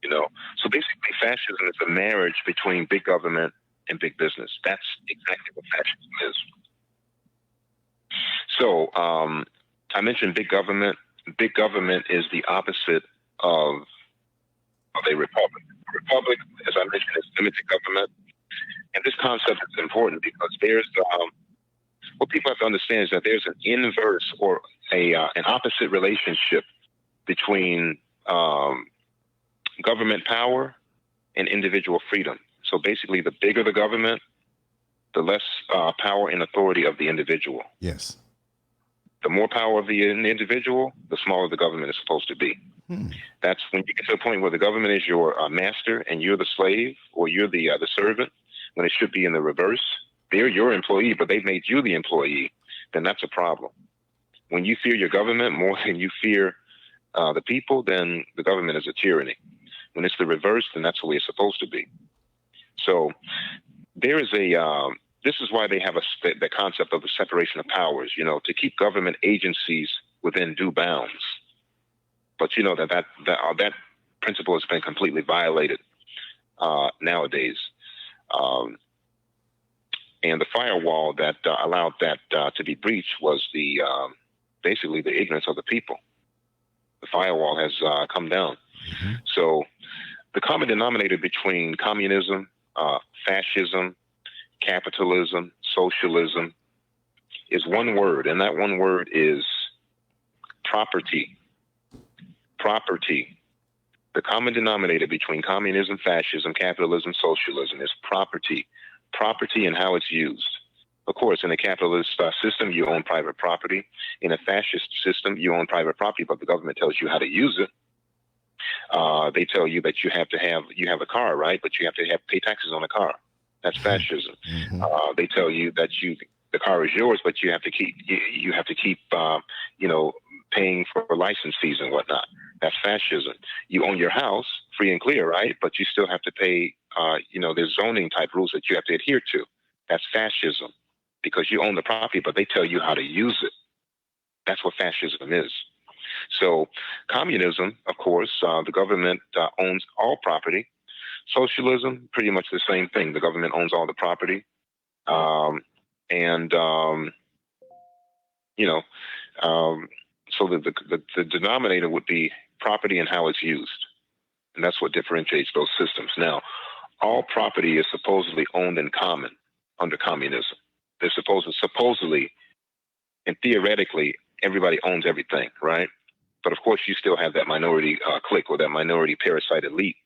So basically fascism is a marriage between big government and big business. That's exactly what fascism is. So I mentioned big government. Big government is the opposite of a republic. A republic, as I mentioned, is limited government. And this concept is important because there's what people have to understand is that there's an inverse or an opposite relationship between government power and individual freedom. So basically, the bigger the government, the less power and authority of the individual. Yes. The more power of the individual, the smaller the government is supposed to be. That's when you get to a point where the government is your master and you're the slave, or you're the servant, when it should be in the reverse. They're your employee, but they've made you the employee. Then that's a problem. When you fear your government more than you fear the people, then the government is a tyranny. When it's the reverse, then that's the way it's supposed to be. So there is this is why they have the concept of the separation of powers, to keep government agencies within due bounds. But that principle has been completely violated nowadays. And the firewall that allowed that to be breached was basically the ignorance of the people. The firewall has come down. So the common denominator between communism, fascism, capitalism, socialism is one word, and that one word is property. Property. The common denominator between communism, fascism, capitalism, socialism is property. Property and how it's used. Of course, in a capitalist system, you own private property. In a fascist system, you own private property, but the government tells you how to use it. They tell you that you have a car, right? But you have to pay taxes on the car. That's fascism. They tell you that the car is yours, but you have to keep paying for license fees and whatnot. That's fascism. You own your house free and clear, right? But you still have to pay. There's zoning type rules that you have to adhere to. That's fascism, because you own the property, but they tell you how to use it. That's what fascism is. So communism, of course, the government owns all property. Socialism, pretty much the same thing. The government owns all the property. So the denominator would be property and how it's used. And that's what differentiates those systems. Now, all property is supposedly owned in common under communism. They're supposedly and theoretically, everybody owns everything, right? But of course, you still have that minority clique or that minority parasite elite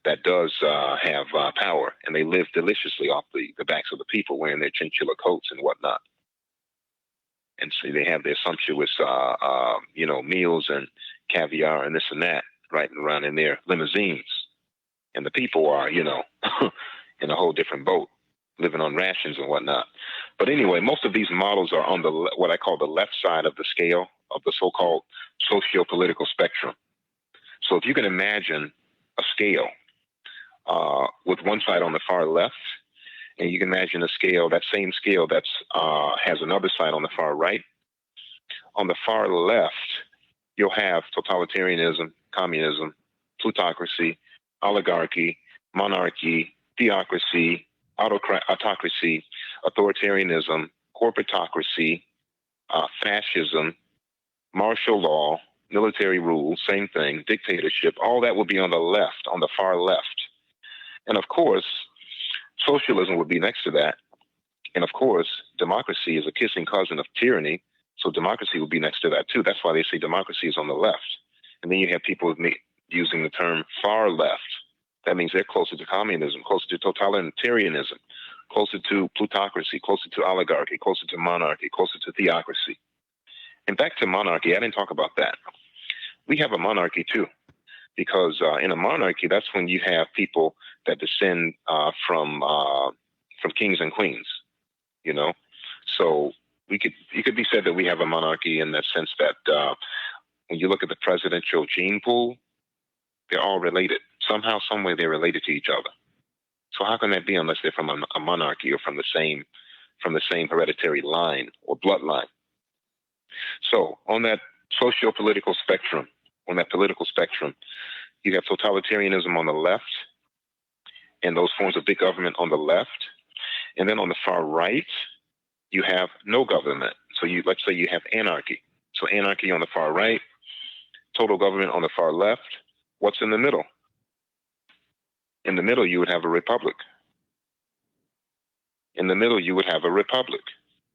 that does have power, and they live deliciously off the backs of the people, wearing their chinchilla coats and whatnot. And so they have their sumptuous, meals and caviar and this and that riding around in their limousines. And the people are, in a whole different boat, living on rations and whatnot. But anyway, most of these models are on what I call the left side of the scale of the so-called socio-political spectrum. So if you can imagine a scale with one side on the far left, and you can imagine a scale, that same scale that's has another side on the far right. On the far left, you'll have totalitarianism, communism, plutocracy, oligarchy, monarchy, theocracy, autocracy, authoritarianism, corporatocracy, fascism, martial law, military rule, same thing, dictatorship. All that will be on the left, on the far left. And of course, socialism would be next to that. And of course, democracy is a kissing cousin of tyranny. So democracy would be next to that too. That's why they say democracy is on the left. And then you have people using the term far left. That means they're closer to communism, closer to totalitarianism, closer to plutocracy, closer to oligarchy, closer to monarchy, closer to theocracy. And back to monarchy, I didn't talk about that. We have a monarchy too, because in a monarchy, that's when you have people that descend from kings and queens, So it could be said that we have a monarchy in the sense that when you look at the presidential gene pool, they're all related. Somehow, some way, they're related to each other. So how can that be unless they're from a monarchy or from the same hereditary line or bloodline? So on that socio-political spectrum, you have totalitarianism on the left, and those forms of big government on the left, and then on the far right, you have no government. So let's say you have anarchy. So anarchy on the far right, total government on the far left. What's in the middle? In the middle, you would have a republic. In the middle, you would have a republic,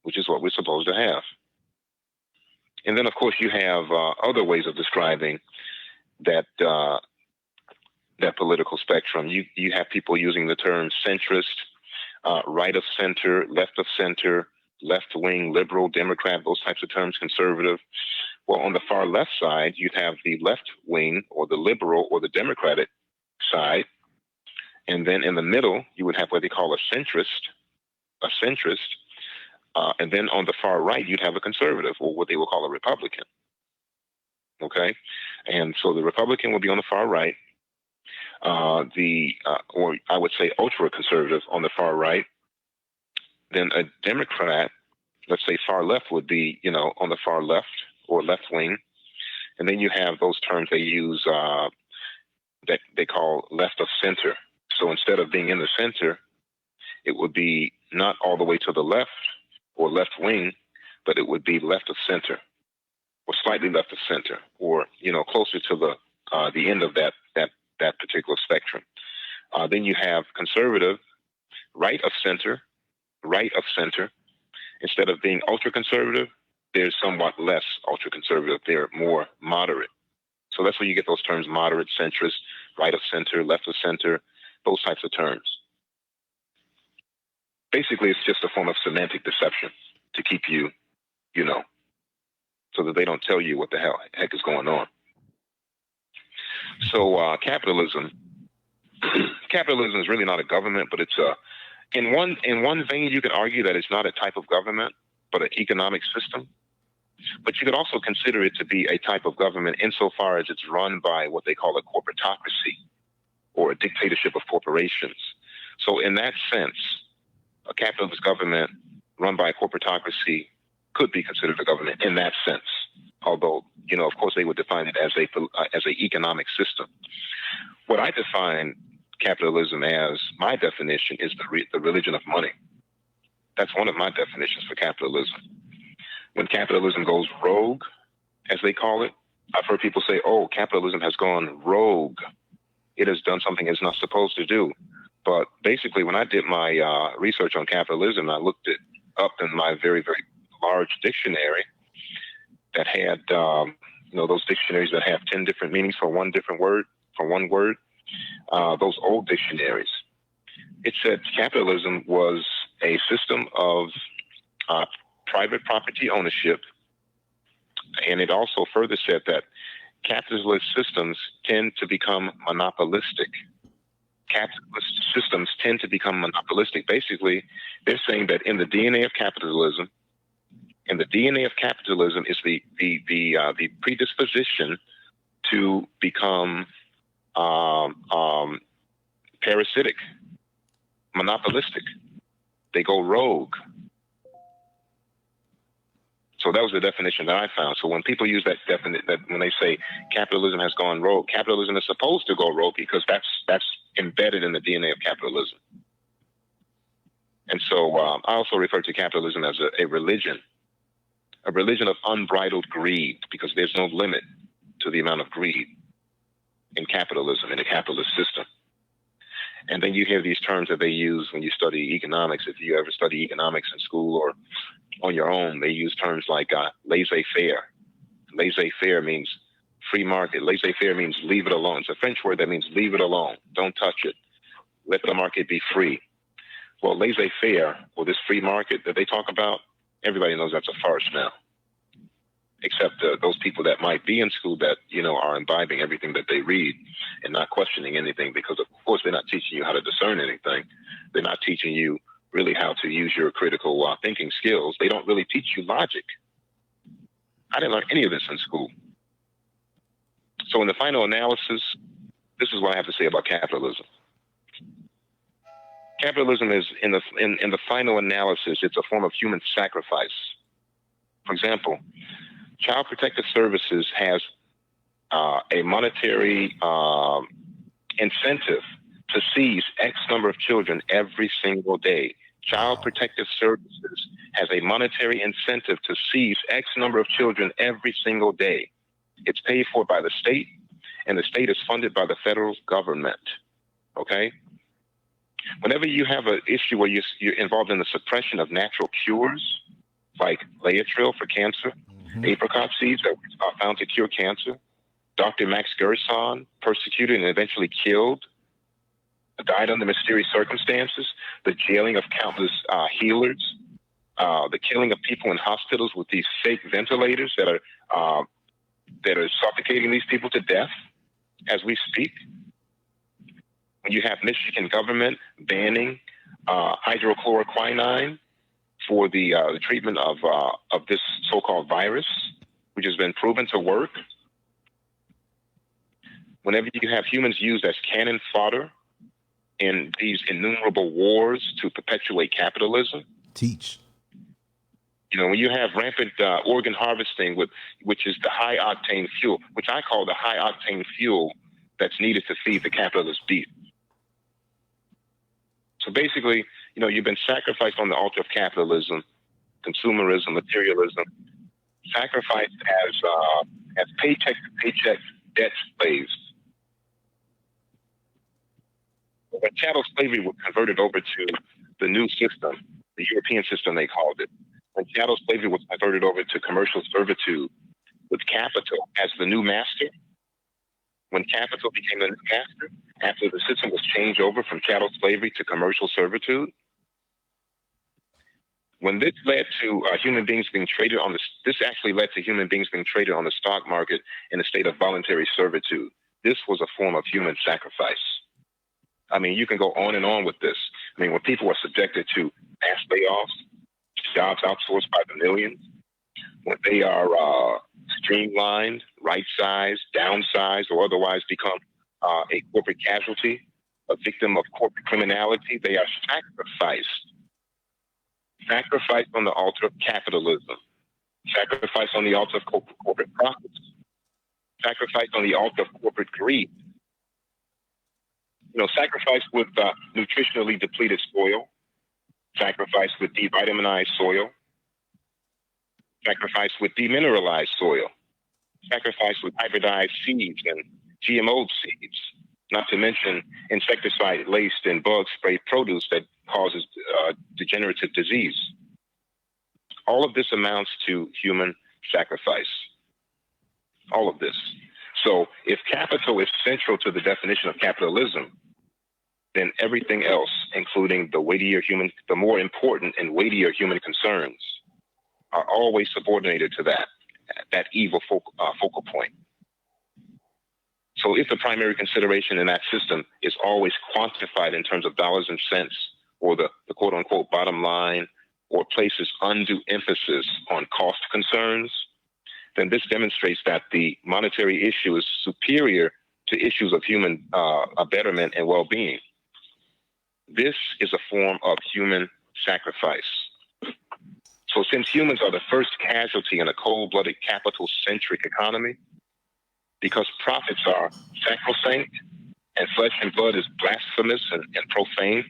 which is what we're supposed to have. And then, of course, you have other ways of describing that that political spectrum. You have people using the term centrist, right of center, left of center, left wing, liberal, Democrat, those types of terms, conservative. Well, on the far left side, you'd have the left wing or the liberal or the Democratic side. And then in the middle, you would have what they call a centrist. And then on the far right, you'd have a conservative, or what they will call a Republican. Okay? And so the Republican will be on the far right. Or I would say ultra-conservative on the far right. Then a Democrat, let's say far left, would be, on the far left or left wing. And then you have those terms they use that they call left of center. So instead of being in the center, it would be not all the way to the left or left wing, but it would be left of center or slightly left of center, or, closer to the end of that particular spectrum. Then you have conservative, right of center. Instead of being ultra-conservative, they're somewhat less ultra-conservative. They're more moderate. So that's where you get those terms: moderate, centrist, right of center, left of center, those types of terms. Basically, it's just a form of semantic deception to keep you, so that they don't tell you what the heck is going on. So capitalism is really not a government, but it's in one vein, you could argue that it's not a type of government, but an economic system. But you could also consider it to be a type of government insofar as it's run by what they call a corporatocracy, or a dictatorship of corporations. So in that sense, a capitalist government run by a corporatocracy could be considered a government in that sense. Although, of course, they would define it as a economic system. What I define capitalism as, my definition, is the religion of money. That's one of my definitions for capitalism. When capitalism goes rogue, as they call it, I've heard people say, "Oh, capitalism has gone rogue. It has done something it's not supposed to do." But basically, when I did my research on capitalism, I looked it up in my very, very large dictionary that had, those dictionaries that have 10 different meanings for one word, those old dictionaries. It said capitalism was a system of private property ownership. And it also further said that capitalist systems tend to become monopolistic. Capitalist systems tend to become monopolistic. Basically, they're saying that in the DNA of capitalism, is the predisposition to become parasitic, monopolistic. They go rogue. So that was the definition that I found. So when people use that when they say capitalism has gone rogue, capitalism is supposed to go rogue because that's embedded in the DNA of capitalism. And so I also refer to capitalism as a religion of unbridled greed, because there's no limit to the amount of greed in capitalism, in a capitalist system. And then you hear these terms that they use when you study economics. If you ever study economics in school or on your own, they use terms like laissez-faire. Laissez-faire means free market. Laissez-faire means leave it alone. It's a French word that means leave it alone. Don't touch it. Let the market be free. Well, laissez-faire, or this free market that they talk about, everybody knows that's a farce now, except those people that might be in school that, are imbibing everything that they read and not questioning anything, because, of course, they're not teaching you how to discern anything. They're not teaching you really how to use your critical thinking skills. They don't really teach you logic. I didn't learn any of this in school. So in the final analysis, this is what I have to say about capitalism. Capitalism is, in the final analysis, it's a form of human sacrifice. For example, Child Protective Services has a monetary incentive to seize X number of children every single day. Child Protective Services has a monetary incentive to seize X number of children every single day. It's paid for by the state, and the state is funded by the federal government. Okay? Whenever you have an issue where you're involved in the suppression of natural cures, like Laetrile for cancer, apricot seeds that are found to cure cancer, Dr. Max Gerson, persecuted and eventually killed, died under mysterious circumstances, the jailing of countless healers, the killing of people in hospitals with these fake ventilators that are suffocating these people to death as we speak. When you have Michigan government banning hydrochloroquine for the treatment of this so-called virus, which has been proven to work. Whenever you have humans used as cannon fodder in these innumerable wars to perpetuate capitalism. Teach. You know, when you have rampant organ harvesting, which is the high-octane fuel, which I call the high-octane fuel that's needed to feed the capitalist beast. So basically, you know, you've been sacrificed on the altar of capitalism, consumerism, materialism, sacrificed as paycheck-to-paycheck debt slaves. When chattel slavery was converted over to the new system, the European system they called it, when chattel slavery was converted over to commercial servitude with capital as the new master, when capital became the new master, after the system was changed over from chattel slavery to commercial servitude, when this led to human beings being traded on this actually led to human beings being traded on the stock market in a state of voluntary servitude. This was a form of human sacrifice. I mean, you can go on and on with this. I mean, when people are subjected to mass layoffs, jobs outsourced by the millions, when they are streamlined, right-sized, downsized, or otherwise become a corporate casualty, a victim of corporate criminality, they are sacrificed on the altar of capitalism, sacrificed on the altar of corporate profits, sacrificed on the altar of corporate greed. You know, sacrificed with nutritionally depleted soil, sacrificed with devitaminized soil, sacrificed with demineralized soil, sacrificed with hybridized seeds and GMO seeds, not to mention insecticide-laced and bug-sprayed produce that causes degenerative disease. All of this amounts to human sacrifice. All of this. So if capital is central to the definition of capitalism, then everything else, including the more important and weightier human concerns, are always subordinated to that evil focal point. So if the primary consideration in that system is always quantified in terms of dollars and cents, or the quote unquote bottom line, or places undue emphasis on cost concerns, then this demonstrates that the monetary issue is superior to issues of human betterment and well-being. This is a form of human sacrifice. So since humans are the first casualty in a cold-blooded capital-centric economy, because profits are sacrosanct and flesh and blood is blasphemous and profane,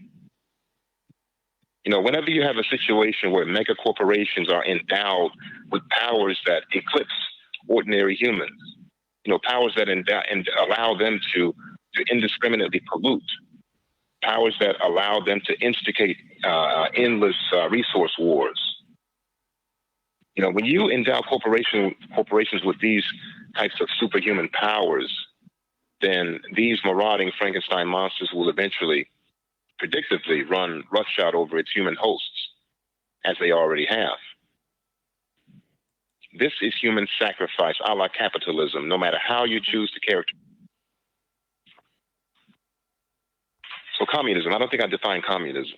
you know, whenever you have a situation where mega corporations are endowed with powers that eclipse ordinary humans, you know, powers that allow them to indiscriminately pollute, powers that allow them to instigate endless resource wars. You know, when you endow corporations with these types of superhuman powers, then these marauding Frankenstein monsters will eventually, predictably, run roughshod over its human hosts, as they already have. This is human sacrifice a la capitalism, no matter how you choose to characterize. So communism, I don't think I define communism.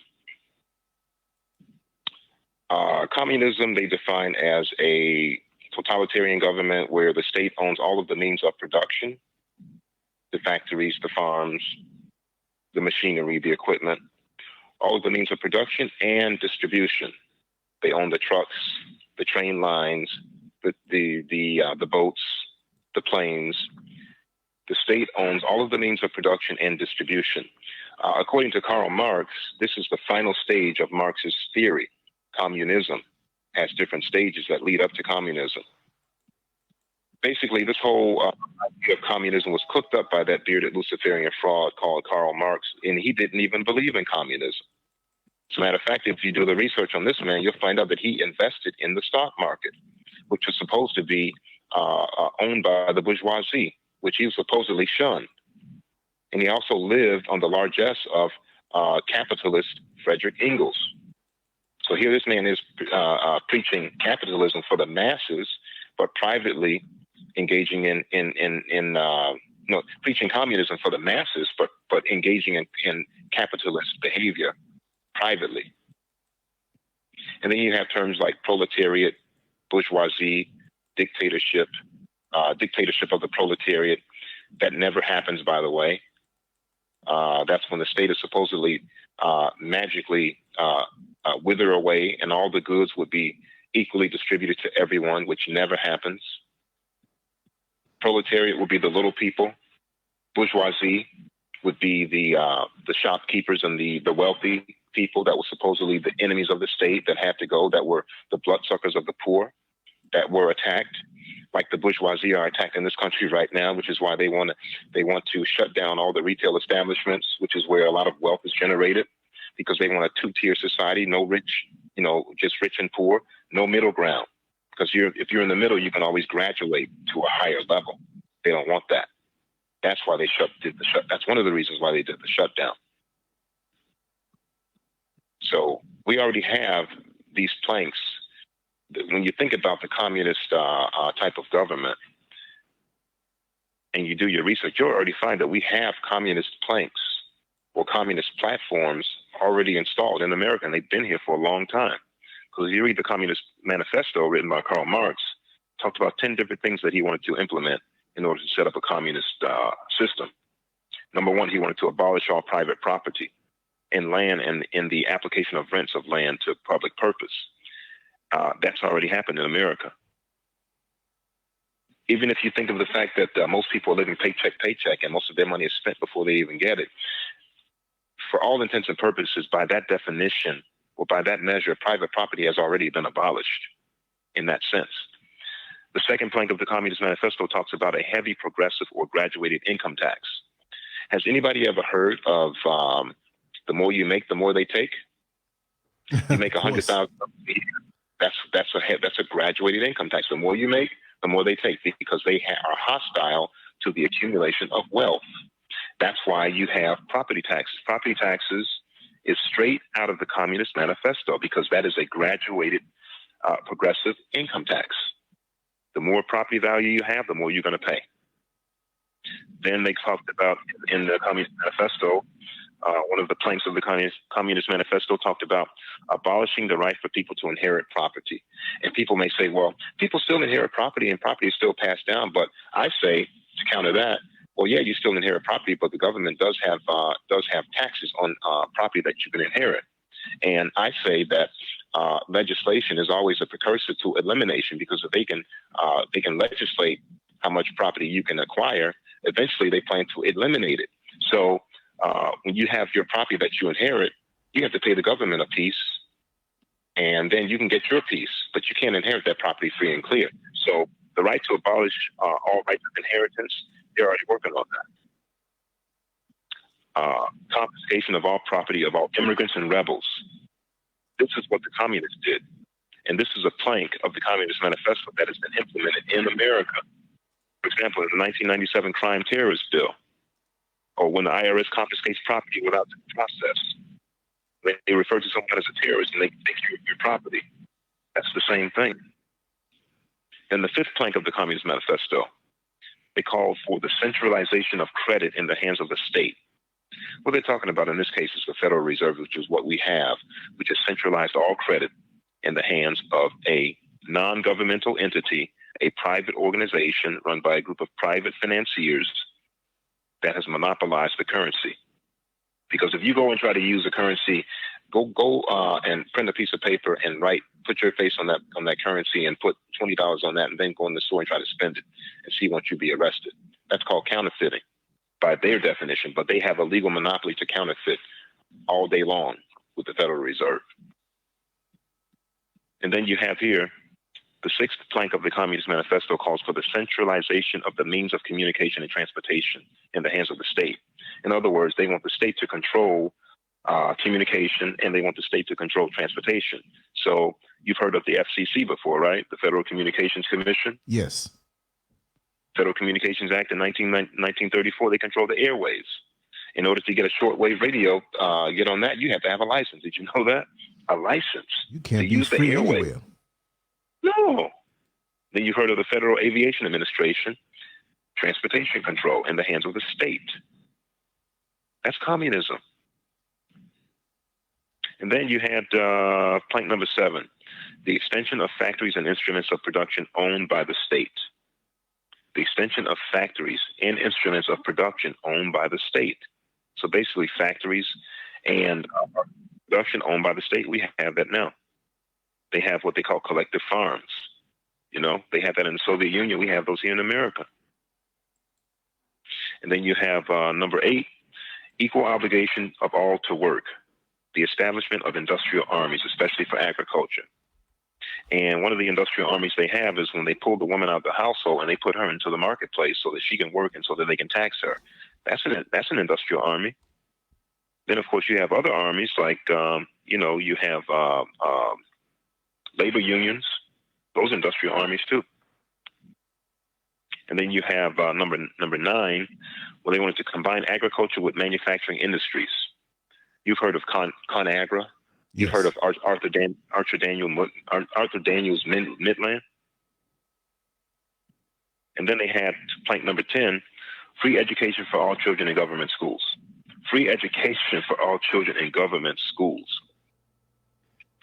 Communism, they define as a totalitarian government where the state owns all of the means of production, the factories, the farms, the machinery, the equipment, all of the means of production and distribution. They own the trucks, the train lines, the boats, the planes. The state owns all of the means of production and distribution. According to Karl Marx, this is the final stage of Marx's theory. Communism has different stages that lead up to communism. basically, this whole idea of communism was cooked up by that bearded Luciferian fraud called Karl Marx, and he didn't even believe in communism. As a matter of fact, if you do the research on this man, you'll find out that he invested in the stock market, which was supposed to be owned by the bourgeoisie, which he supposedly shunned. And he also lived on the largesse of capitalist Frederick Engels. So here this man is preaching capitalism for the masses, but privately engaging preaching communism for the masses, but engaging in capitalist behavior privately. And then you have terms like proletariat, bourgeoisie, dictatorship, dictatorship of the proletariat. That never happens, by the way. That's when the state is supposedly magically wither away and all the goods would be equally distributed to everyone, which never happens. Proletariat would be the little people. Bourgeoisie would be the shopkeepers and the wealthy people that were supposedly the enemies of the state that had to go, that were the bloodsuckers of the poor, that were attacked, like the bourgeoisie are attacked in this country right now, which is why they want to shut down all the retail establishments, which is where a lot of wealth is generated, because they want a two-tier society, no rich, just rich and poor, no middle ground. Because if you're in the middle, you can always graduate to a higher level. They don't want that. That's why they did the shut. That's one of the reasons why they did the shutdown. So we already have these planks. When you think about the communist type of government and you do your research, you'll already find that we have communist planks or communist platforms already installed in America, and they've been here for a long time. Because if you read the Communist Manifesto written by Karl Marx, talked about 10 different things that he wanted to implement in order to set up a communist system. Number one, he wanted to abolish all private property in land and in the application of rents of land to public purpose. That's already happened in America. Even if you think of the fact that most people are living paycheck, and most of their money is spent before they even get it, for all intents and purposes, by that definition, or by that measure, private property has already been abolished in that sense. The second plank of the Communist Manifesto talks about a heavy progressive or graduated income tax. Has anybody ever heard of the more you make, the more they take? You make $100,000 a year. That's a graduated income tax. The more you make, the more they take, because they are hostile to the accumulation of wealth. That's why you have property taxes. Property taxes is straight out of the Communist Manifesto, because that is a graduated progressive income tax. The more property value you have, the more you're going to pay. Then they talked about in the Communist Manifesto, one of the planks of the Communist Manifesto talked about abolishing the right for people to inherit property. And people may say, well, people still inherit property and property is still passed down. But I say, to counter that, well, yeah, you still inherit property, but the government does have taxes on property that you can inherit. And I say that legislation is always a precursor to elimination, because if they can legislate how much property you can acquire, eventually they plan to eliminate it. So when you have your property that you inherit, you have to pay the government a piece, and then you can get your piece, but you can't inherit that property free and clear. So the right to abolish all rights of inheritance, they're already working on that. Confiscation of all property of all immigrants and rebels. This is what the communists did. And this is a plank of the Communist Manifesto that has been implemented in America. For example, in the 1997 Crime Terrorist Bill, or when the IRS confiscates property without due process. When they refer to someone as a terrorist and they take your property, that's the same thing. And the fifth plank of the Communist Manifesto, they call for the centralization of credit in the hands of the state. What they're talking about in this case is the Federal Reserve, which is what we have, which has centralized all credit in the hands of a non-governmental entity, a private organization run by a group of private financiers that has monopolized the currency. Because if you go and try to use the currency, go and print a piece of paper and put your face on that currency and put $20 on that, and then go in the store and try to spend it and see once you be arrested. That's called counterfeiting by their definition, but they have a legal monopoly to counterfeit all day long with the Federal Reserve. And then you have here The sixth plank of the Communist Manifesto calls for the centralization of the means of communication and transportation in the hands of the state. In other words, they want the state to control communication, and they want the state to control transportation. So you've heard of the FCC before, right? The Federal Communications Commission? Yes. Federal Communications Act in 1934, they control the airwaves. In order to get a shortwave radio, get on that, you have to have a license. Did you know that? A license. You can't to be free anywhere. No. Then you've heard of the Federal Aviation Administration, transportation control in the hands of the state. That's communism. And then you had plank number 7, the extension of factories and instruments of production owned by the state. The extension of factories and instruments of production owned by the state. So basically factories and production owned by the state, we have that now. They have what they call collective farms. You know, they have that in the Soviet Union. We have those here in America. And then you have number 8, equal obligation of all to work. The establishment of industrial armies, especially for agriculture. And one of the industrial armies they have is when they pull the woman out of the household and they put her into the marketplace so that she can work and so that they can tax her. That's an industrial army. Then, of course, you have other armies like, you have labor unions, those industrial armies too. And then you have number 9, where they wanted to combine agriculture with manufacturing industries. You've heard of ConAgra. You've heard of Arthur Daniels Midland. And then they had plank number 10, free education for all children in government schools. Free education for all children in government schools.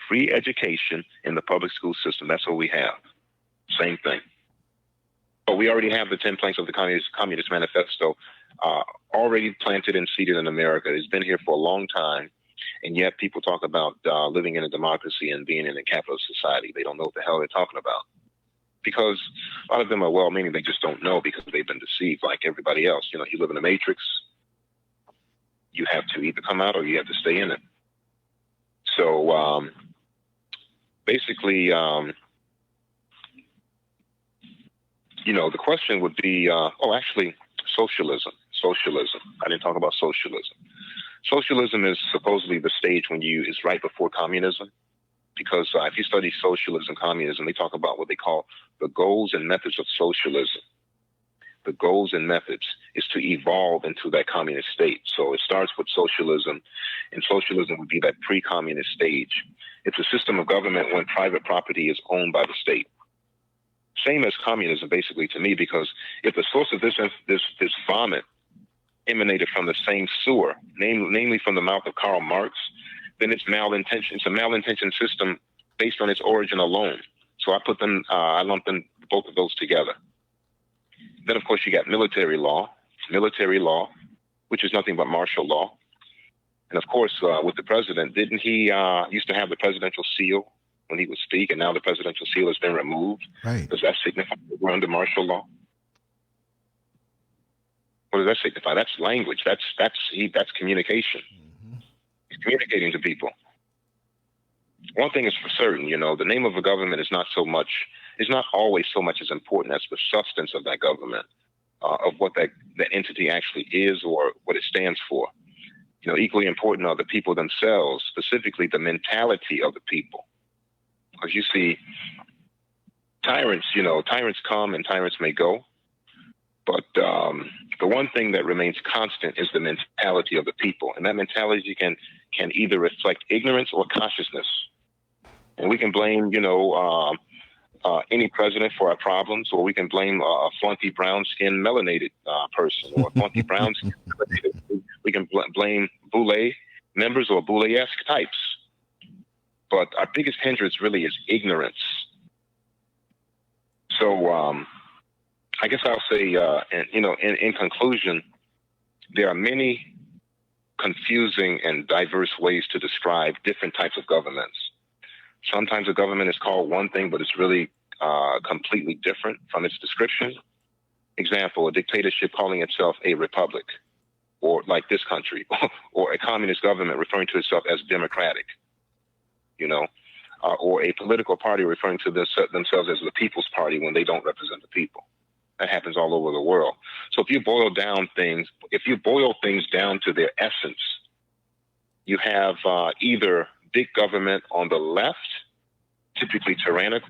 Free education in the public school system. That's what we have. Same thing. But we already have the 10 planks of the Communist Manifesto already planted and seeded in America. It's been here for a long time. And yet people talk about living in a democracy and being in a capitalist society. They don't know what the hell they're talking about. Because a lot of them are well-meaning. They just don't know because they've been deceived like everybody else. You know, you live in a matrix. You have to either come out or you have to stay in it. So basically, the question would be, socialism. Socialism. I didn't talk about socialism. Socialism is supposedly the stage is right before communism. Because if you study socialism, communism, they talk about what they call the goals and methods of socialism. The goals and methods is to evolve into that communist state. So it starts with socialism, and socialism would be that pre-communist stage. It's a system of government when private property is owned by the state. Same as communism, basically, to me, because if the source of this vomit emanated from the same sewer, namely from the mouth of Karl Marx, then it's malintention. It's a malintention system based on its origin alone. So I lump them both of those together. Then, of course, you got military law, which is nothing but martial law. And, of course, with the president, didn't he used to have the presidential seal when he would speak, and now the presidential seal has been removed? Right. Does that signify that we're under martial law? What does that signify? That's language. That's communication. Mm-hmm. He's communicating to people. One thing is for certain, the name of a government is not always so much as important as the substance of that government, of what that entity actually is or what it stands for. Equally important are the people themselves, specifically the mentality of the people. Because you see, tyrants come and tyrants may go. But the one thing that remains constant is the mentality of the people. And that mentality can either reflect ignorance or consciousness. And we can blame, any president for our problems, or we can blame a flunky brown-skinned melanated person, or a flunky brown-skinned melanated. We can blame Boule members or Boule-esque types. But our biggest hindrance really is ignorance. So I guess I'll say, in conclusion, there are many confusing and diverse ways to describe different types of governments. Sometimes a government is called one thing, but it's really completely different from its description. Example, a dictatorship calling itself a republic, or like this country, or a communist government referring to itself as democratic. or a political party referring to themselves as the People's Party when they don't represent the people. That happens all over the world. So if you boil things down to their essence, you have either big government on the left, typically tyrannical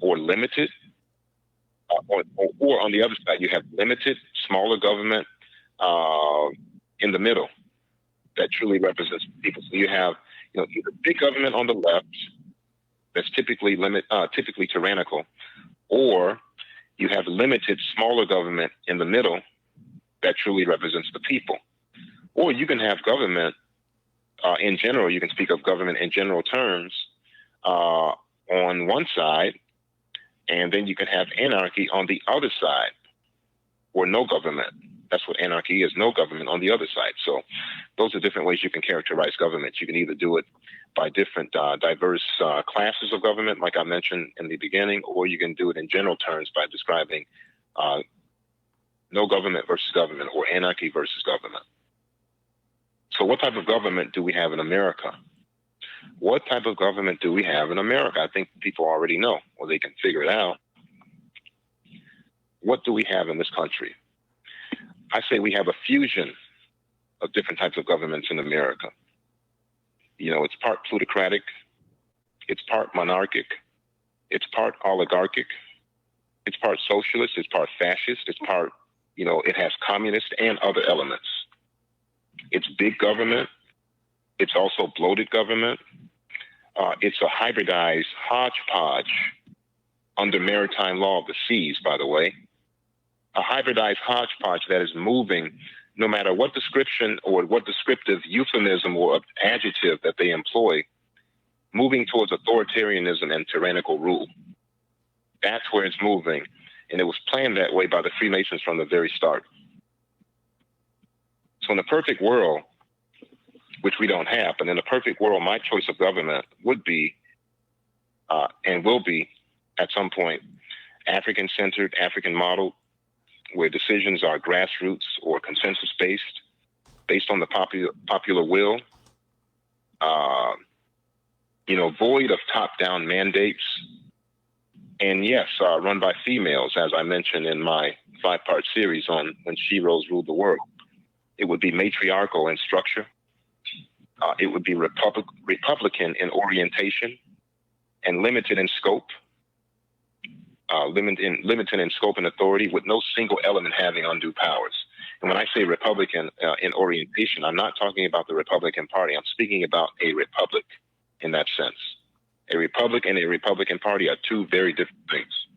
or limited, or on the other side, you have limited, smaller government in the middle that truly represents people. So you have, either big government on the left that's typically tyrannical, or you have limited, smaller government in the middle that truly represents the people. Or you can have government in general. You can speak of government in general terms on one side, and then you can have anarchy on the other side, or no government. That's what anarchy is, no government on the other side. So those are different ways you can characterize government. You can either do it by different diverse classes of government, like I mentioned in the beginning, or you can do it in general terms by describing no government versus government, or anarchy versus government. So what type of government do we have in America? What type of government do we have in America? I think people already know, or they can figure it out. What do we have in this country? I say we have a fusion of different types of governments in America. It's part plutocratic, it's part monarchic, it's part oligarchic, it's part socialist, it's part fascist, it's part, it has communist and other elements. It's big government. It's also bloated government. It's a hybridized hodgepodge under maritime law of the seas, by the way. A hybridized hodgepodge that is moving, no matter what description or what descriptive euphemism or adjective that they employ, moving towards authoritarianism and tyrannical rule. That's where it's moving. And it was planned that way by the Freemasons from the very start. So in a perfect world, which we don't have, but in a perfect world, my choice of government would be and will be at some point African-centered, African-modeled, where decisions are grassroots or consensus-based, based on the popular will, void of top-down mandates, and yes, run by females, as I mentioned in my 5-part series on When Sheroes Ruled the World. It would be matriarchal in structure. It would be Republican in orientation and limited in scope. Limited in scope and authority, with no single element having undue powers. And when I say Republican in orientation, I'm not talking about the Republican Party. I'm speaking about a republic in that sense. A republic and a Republican Party are two very different things.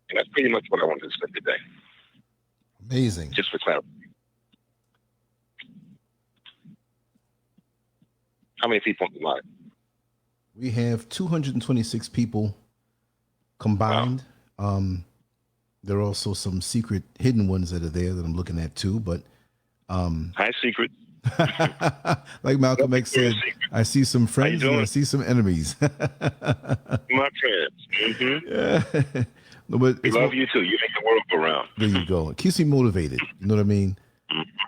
And that's pretty much what I wanted to say today. Amazing. Just for clarity. How many people on the line? We have 226 people combined. Wow. There are also some secret hidden ones that are there that I'm looking at too, but high secret. Like Malcolm X said, I see some friends and I see some enemies. My friends. Mm-hmm. Yeah. No, but we love you too. You make the world go round. There you go. It keeps me motivated. You know what I mean?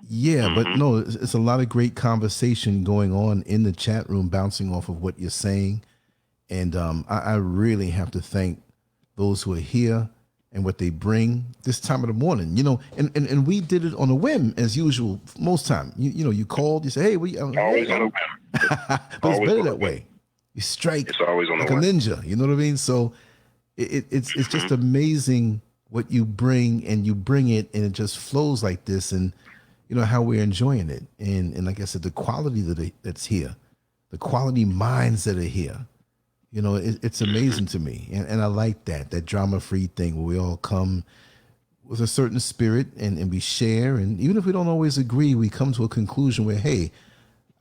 Yeah, but no, it's a lot of great conversation going on in the chat room, bouncing off of what you're saying. And I really have to thank those who are here and what they bring this time of the morning, and we did it on a whim as usual. Most time, you called, you say, hey, always on a whim. But it's better that way. You strike it's always on like a ninja. You know what I mean? So it's just amazing what you bring, and you bring it, and it just flows like this, and how we're enjoying it, and like I said, the quality that's here, the quality minds that are here. It's amazing to me. And I like that drama-free thing where we all come with a certain spirit and we share. And even if we don't always agree, we come to a conclusion where, hey,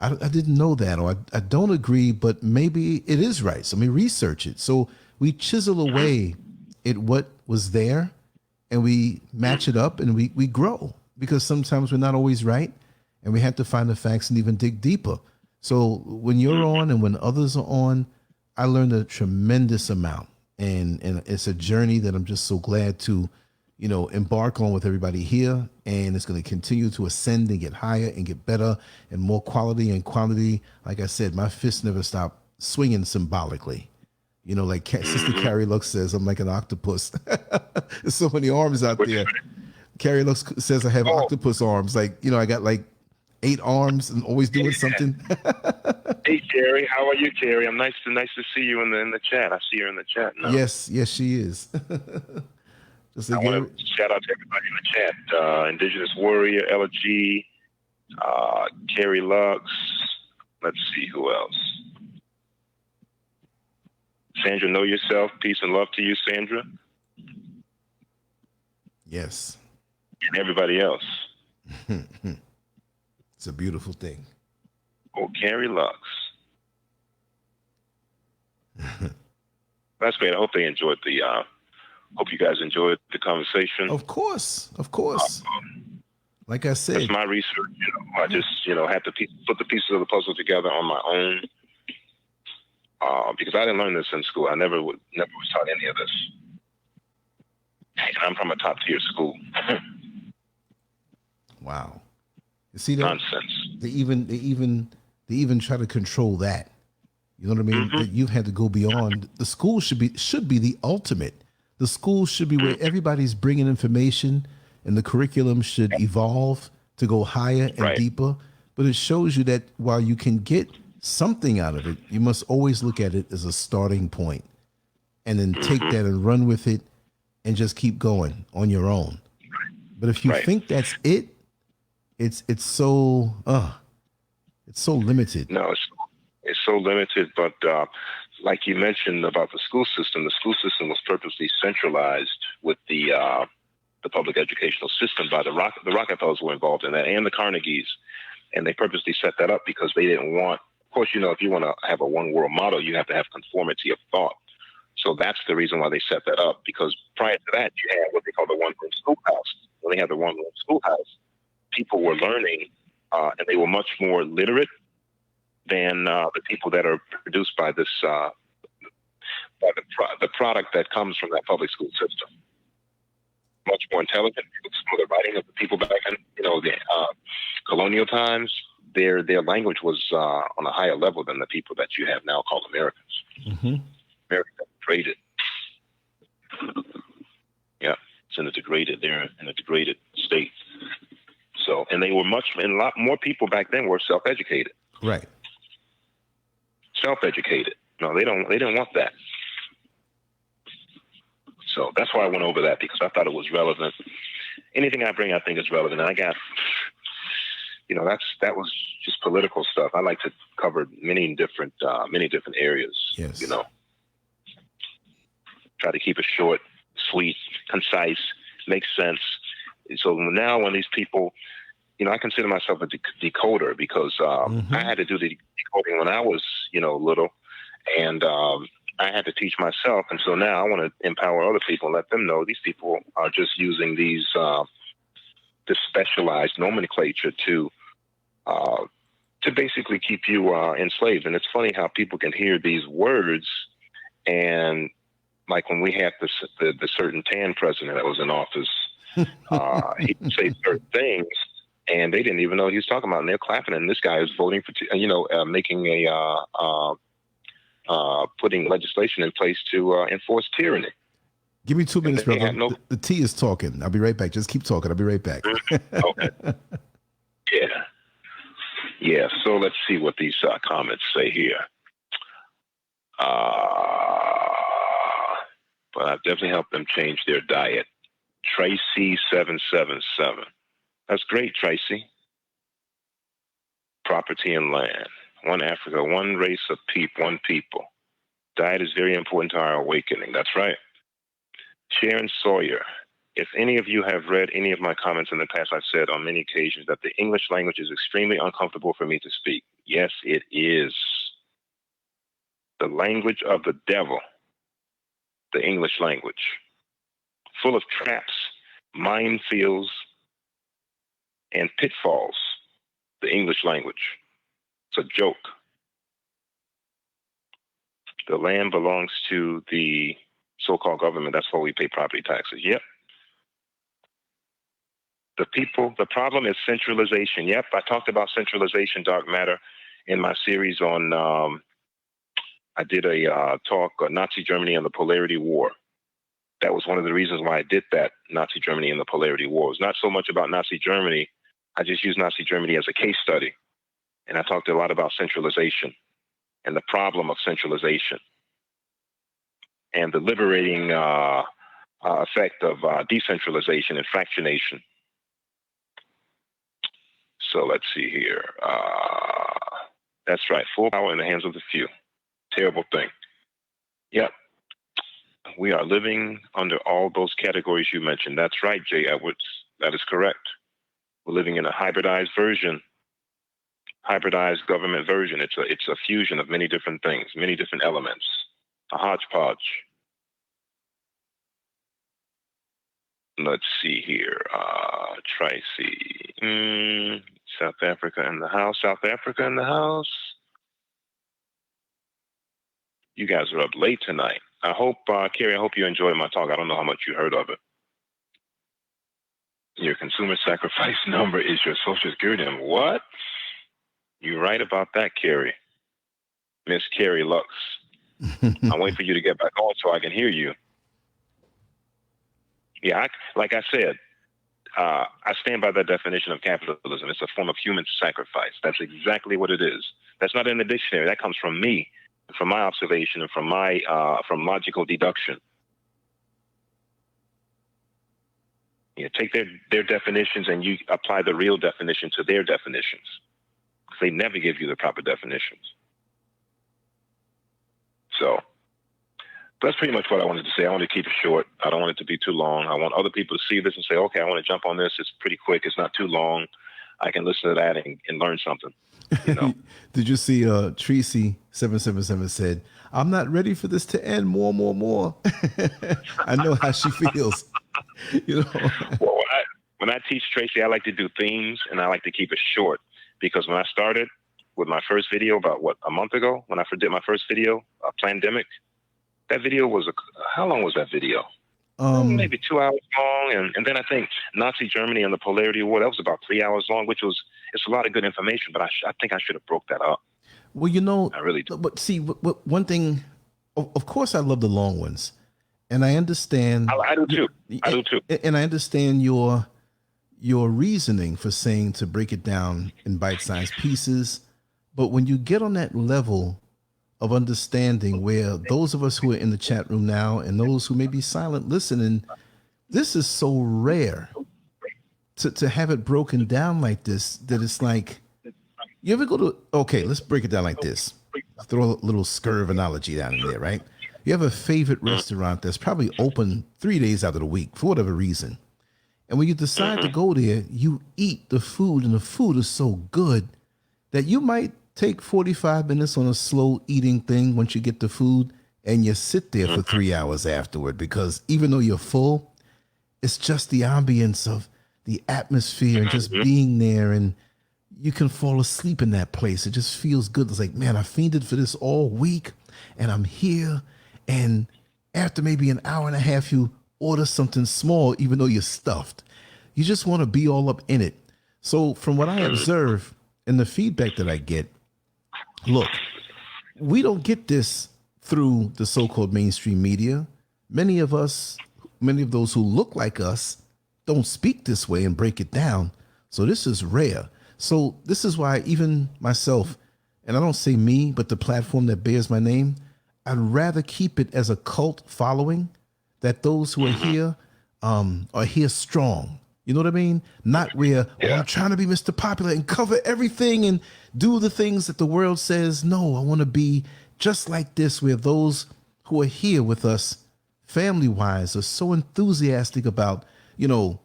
I didn't know that, or I don't agree, but maybe it is right. So let me research it. So we chisel away at what was there and we match it up and we grow, because sometimes we're not always right and we have to find the facts and even dig deeper. So when you're on and when others are on, I learned a tremendous amount, and it's a journey that I'm just so glad to, embark on with everybody here. And it's going to continue to ascend and get higher and get better and more quality and quantity. Like I said, my fists never stop swinging symbolically. You know, like Sister Carrie Lux says, I'm like an octopus. There's so many arms out there. Carrie Lux says I have octopus arms. Like, you know, I got like 8 arms and always doing something. Hey, Carrie, how are you, Carrie? I'm nice to see you in the chat. I see her in the chat now. Yes, she is. Just I want to shout out to everybody in the chat. Indigenous Warrior, LG, Carrie Lux. Let's see who else. Sandra, know yourself. Peace and love to you, Sandra. Yes. And everybody else. It's a beautiful thing. Oh, Carrie Lux. That's great. I hope they enjoyed hope you guys enjoyed the conversation. Of course. Like I said, that's my research. I just, had to put the pieces of the puzzle together on my own. Because I didn't learn this in school. I never was taught any of this. And I'm from a top tier school. Wow. You see that? Nonsense. They even try to control that. You know what I mean? That you've had to go beyond. The school should be the ultimate. The school should be where everybody's bringing information, and the curriculum should evolve to go higher and deeper. But it shows you that while you can get something out of it, you must always look at it as a starting point, and then take that and run with it, and just keep going on your own. But if you think that's it, it's so limited. No, it's so limited. But like you mentioned about the school system was purposely centralized with the public educational system by the Rockefellers were involved in that, and the Carnegies, and they purposely set that up because they didn't want. Of course, if you want to have a one world model, you have to have conformity of thought. So that's the reason why they set that up. Because prior to that, you had what they call the one room schoolhouse. When they had the one room schoolhouse, people were learning, and they were much more literate than the people that are produced by this by the product that comes from that public school system. Much more intelligent. Some of the writing of the people back in the colonial times, their language was on a higher level than the people that you have now called Americans. America degraded. Yeah, it's in a degraded. They're in a degraded state. So, and a lot more people back then were self-educated. Right. Self-educated. No, they didn't want that. So that's why I went over that, because I thought it was relevant. Anything I bring, I think is relevant. And I got, that was just political stuff. I like to cover many different areas. Yes. Try to keep it short, sweet, concise, makes sense. So now when these people, I consider myself a decoder because I had to do the decoding when I was, little, and I had to teach myself. And so now I want to empower other people and let them know these people are just using this specialized nomenclature to basically keep you enslaved. And it's funny how people can hear these words, and like when we had the certain tan president that was in office, he would say certain things, and they didn't even know what he was talking about, and they're clapping. And this guy is voting for, making putting legislation in place to enforce tyranny. Give me 2 minutes, brother. The tea is talking. I'll be right back. Just keep talking. I'll be right back. Okay. Yeah. So let's see what these comments say here. But I've definitely helped them change their diet. Tracy 777. That's great, Tracy. Property and land. One Africa, one race of one people. Diet is very important to our awakening. That's right. Sharon Sawyer. If any of you have read any of my comments in the past, I've said on many occasions that the English language is extremely uncomfortable for me to speak. Yes, it is. The language of the devil, the English language, full of traps, minefields, and pitfalls, the English language. It's a joke. The land belongs to the so-called government. That's why we pay property taxes. Yep. The problem is centralization. Yep, I talked about centralization, dark matter, in my series on I did a talk on Nazi Germany and the Polarity War. That was one of the reasons why I did that, Nazi Germany and the Polarity War. It was not so much about Nazi Germany. I just used Nazi Germany as a case study. And I talked a lot about centralization and the problem of centralization and the liberating effect of decentralization and fractionation. So let's see here. That's right. Full power in the hands of the few. Terrible thing. Yep. We are living under all those categories you mentioned. That's right, Jay Edwards. That is correct. We're living in a hybridized version, hybridized government version. It's a fusion of many different things, many different elements, a hodgepodge. Let's see here. Tracy. South Africa in the house. South Africa in the house. You guys are up late tonight. I hope, Carrie, I hope you enjoyed my talk. I don't know how much you heard of it. Your consumer sacrifice number is your Social Security number. What? You're right about that, Carrie. Miss Carrie Lux. I'm waiting for you to get back on so I can hear you. Yeah, like I said, I stand by that definition of capitalism. It's a form of human sacrifice. That's exactly what it is. That's not in the dictionary. That comes from me, from my observation, and from my from logical deduction. You take their definitions and you apply the real definition to their definitions. They never give you the proper definitions. So that's pretty much what I wanted to say. I want to keep it short. I don't want it to be too long. I want other people to see this and say, okay, I want to jump on this. It's pretty quick. It's not too long. I can listen to that and learn something. You know? Did you see Tracy777 said, I'm not ready for this to end. More. I know how she feels. You know. Well, when I teach Tracy, I like to do themes and I like to keep it short, because when I started with my first video about a month ago, when I did my first video, Plandemic, that video was how long was that video? Maybe 2 hours long, and then I think Nazi Germany and the Polarity War, that was about 3 hours long, it's a lot of good information, but I think I should have broke that up. Well, you know, I really do. But see, one thing, of course, I love the long ones, and I understand. I do too. I do too. And I understand your reasoning for saying to break it down in bite-sized pieces, but when you get on that level of understanding where those of us who are in the chat room now and those who may be silent listening, this is so rare to have it broken down like this, that it's like, you ever go to, okay, let's break it down like this. Throw a little SCURV analogy down in there, right? You have a favorite restaurant that's probably open 3 days out of the week for whatever reason. And when you decide to go there, you eat the food, and the food is so good that you might take 45 minutes on a slow eating thing once you get the food, and you sit there for 3 hours afterward, because even though you're full, it's just the ambience of the atmosphere and just being there, and you can fall asleep in that place. It just feels good. It's like, man, I fiended for this all week and I'm here. And after maybe an hour and a half, you order something small, even though you're stuffed. You just want to be all up in it. So from what I observe and the feedback that I get, look, we don't get this through the so-called mainstream media. Many of those who look like us don't speak this way and break it down. So this is rare. So this is why even myself, and I don't say me, but the platform that bears my name, I'd rather keep it as a cult following, that those who are here strong. You know what I mean? Not where I'm trying to be Mr. Popular and cover everything and do the things that the world says. No, I want to be just like this, where those who are here with us family-wise are so enthusiastic about, you know,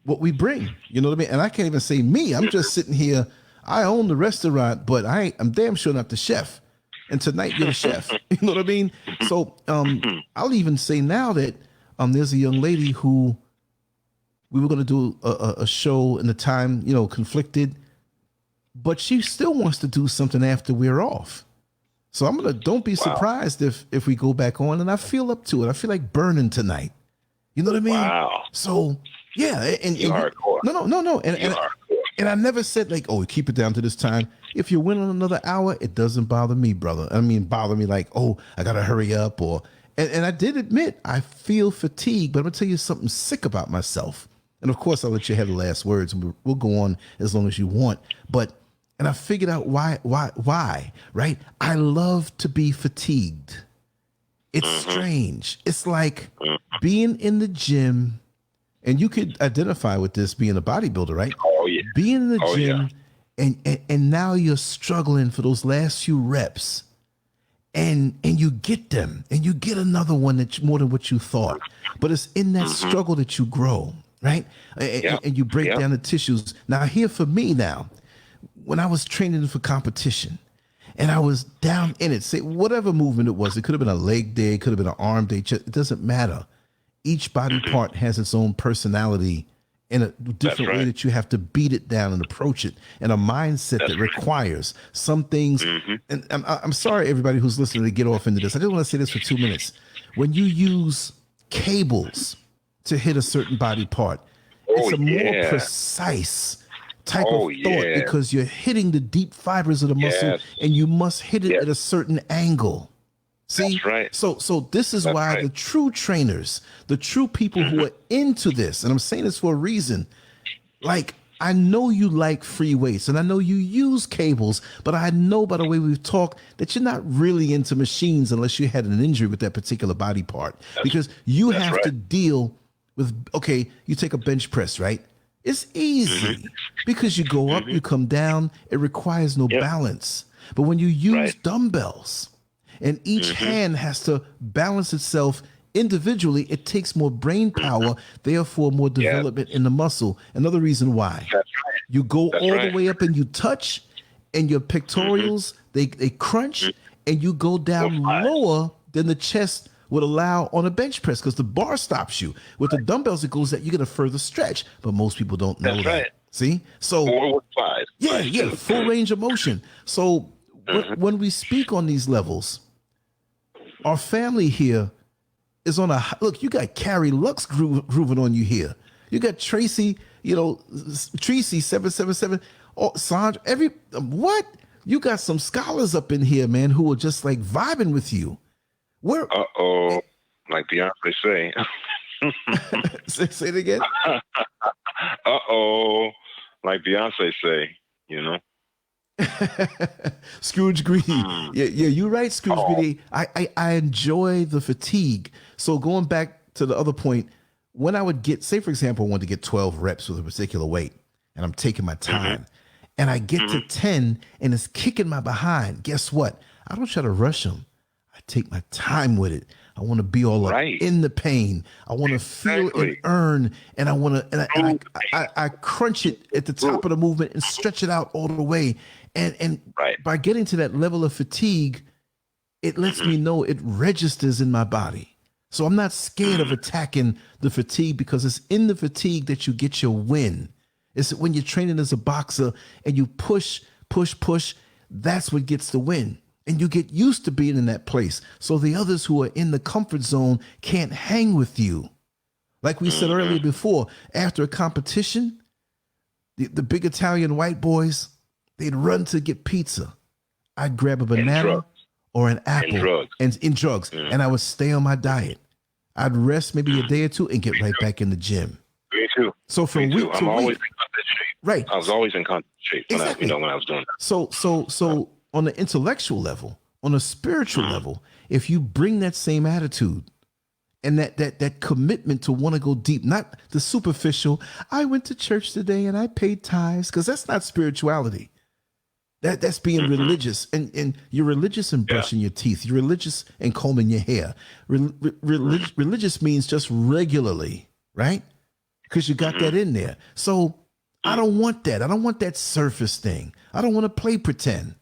what we bring. You know what I mean? And I can't even say me. I'm just sitting here. I own the restaurant, but I'm damn sure not the chef. And tonight you're the chef. You know what I mean? So I'll even say now that there's a young lady who we were going to do a show, and the time, you know, conflicted, but she still wants to do something after we're off. So don't be surprised if we go back on, and I feel up to it. I feel like burning tonight. You know what I mean? Wow. So yeah, and hardcore. No. And I never said like, oh, keep it down to this time. If you went on another hour, it doesn't bother me, brother. I mean, bother me like, oh, I got to hurry up. And I did admit I feel fatigued, but I'm going to tell you something sick about myself. And of course, I'll let you have the last words, and we'll go on as long as you want. And I figured out why, right? I love to be fatigued. It's strange. It's like being in the gym, and you could identify with this being a bodybuilder, right? Oh, yeah. Being in the gym, yeah. and now you're struggling for those last few reps, and you get them, and you get another one that's more than what you thought. But it's in that struggle that you grow, right? And you break down the tissues. Now, here for me now, when I was training for competition, and I was down in it, say whatever movement it was, it could have been a leg day, it could have been an arm day, it doesn't matter. Each body part has its own personality in a different way that you have to beat it down and approach it, and a mindset that requires some things. And I'm sorry, everybody who's listening, to get off into this. I just want to say this for 2 minutes. When you use cables to hit a certain body part, it's a more precise type of thought because you're hitting the deep fibers of the muscle, and you must hit it at a certain angle. See, so this is why the true trainers, the true people who are into this, and I'm saying this for a reason, like, I know you like free weights and I know you use cables, but I know by the way we've talked that you're not really into machines unless you had an injury with that particular body part, because you have to deal with, okay, you take a bench press, right? It's easy because you go up, you come down, it requires no balance. But when you use dumbbells, and each hand has to balance itself individually, it takes more brain power, therefore more development in the muscle. Another reason why. You go all the way up and you touch, and your pectorals, they crunch, and you go down lower than the chest would allow on a bench press because the bar stops you. With the dumbbells, it goes that you get a further stretch, but most people don't know that. See? So, full range of motion. So when we speak on these levels, our family here is on a look. You got Carrie Lux grooving on you here. You got Tracy, Tracy 777. Oh, Sandra, what? You got some scholars up in here, man, who are just like vibing with you. Where? Like Beyonce say. say it again. Like Beyonce say. Scrooge Greedy. Yeah, you're right, Scrooge Greedy. I enjoy the fatigue. So going back to the other point, when I would get, say for example, I wanted to get 12 reps with a particular weight, and I'm taking my time, and I get to 10 and it's kicking my behind. Guess what? I don't try to rush them. I take my time with it. I want to be all up in the pain. I want to feel and earn, and I want to, and I crunch it at the top of the movement and stretch it out all the way. And by getting to that level of fatigue, it lets me know it registers in my body. So I'm not scared of attacking the fatigue, because it's in the fatigue that you get your win. It's when you're training as a boxer and you push, that's what gets the win. And you get used to being in that place. So the others who are in the comfort zone can't hang with you. Like we said earlier before, after a competition, the big Italian white boys, they'd run to get pizza. I'd grab a banana or an apple and drugs, and I would stay on my diet. I'd rest maybe a day or two and get right back in the gym. Me too. So from week to week, right? I was always in constant shape when I was doing that. So on the intellectual level, on a spiritual level, if you bring that same attitude and that commitment to want to go deep, not the superficial, I went to church today and I paid tithes, because that's not spirituality. That's being religious, and you're religious in brushing your teeth. You're religious in combing your hair. Religious means just regularly, right? Because you got that in there. So I don't want that. I don't want that surface thing. I don't want to play pretend.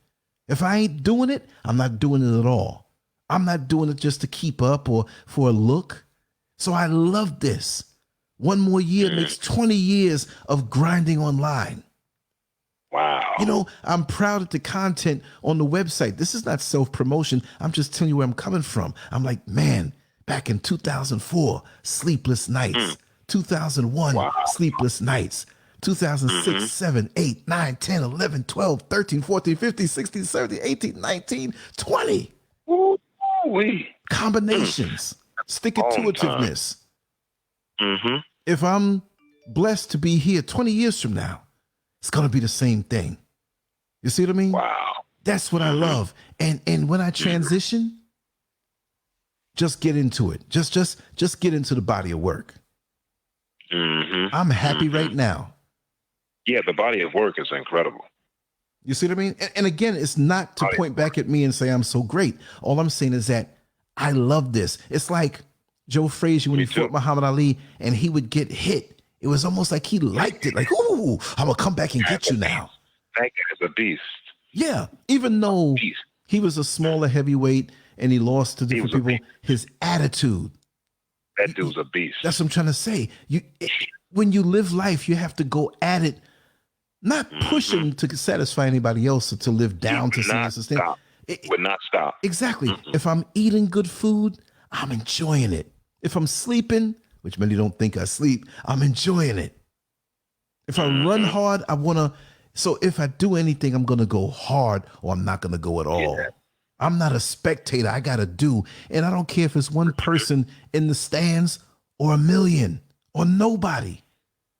If I ain't doing it, I'm not doing it at all. I'm not doing it just to keep up or for a look. So I love this. One more year makes 20 years of grinding online. Wow. I'm proud of the content on the website. This is not self-promotion. I'm just telling you where I'm coming from. I'm like, man, back in 2004, sleepless nights. 2001, sleepless nights. 2006, 7, 8, 9, 10, 11, 12, 13, 14, 15, 16, 17, 18, 19, 20. Ooh-wee. Combinations, stick-it-to-itiveness. Mm-hmm. If I'm blessed to be here 20 years from now, it's going to be the same thing. You see what I mean? Wow. That's what I love. And when I transition, just get into it. Just get into the body of work. I'm happy right now. Yeah, the body of work is incredible. You see what I mean? And again, it's not to point back at me and say I'm so great. All I'm saying is that I love this. It's like Joe Frazier when he fought Muhammad Ali and he would get hit. It was almost like he liked it. Like, ooh, I'm going to come back and get you now. That guy's a beast. Yeah. Even though he was a smaller heavyweight and he lost to different people, his attitude. That dude's a beast. That's what I'm trying to say. When you live life, you have to go at it, not pushing to satisfy anybody else or to live down to sustain. Would not stop. Exactly. If I'm eating good food, I'm enjoying it. If I'm sleeping, which many don't think I sleep, I'm enjoying it. If I run hard, I want to. So if I do anything, I'm going to go hard or I'm not going to go at all. Yeah. I'm not a spectator. I got to do. And I don't care if it's one person in the stands or a million or nobody,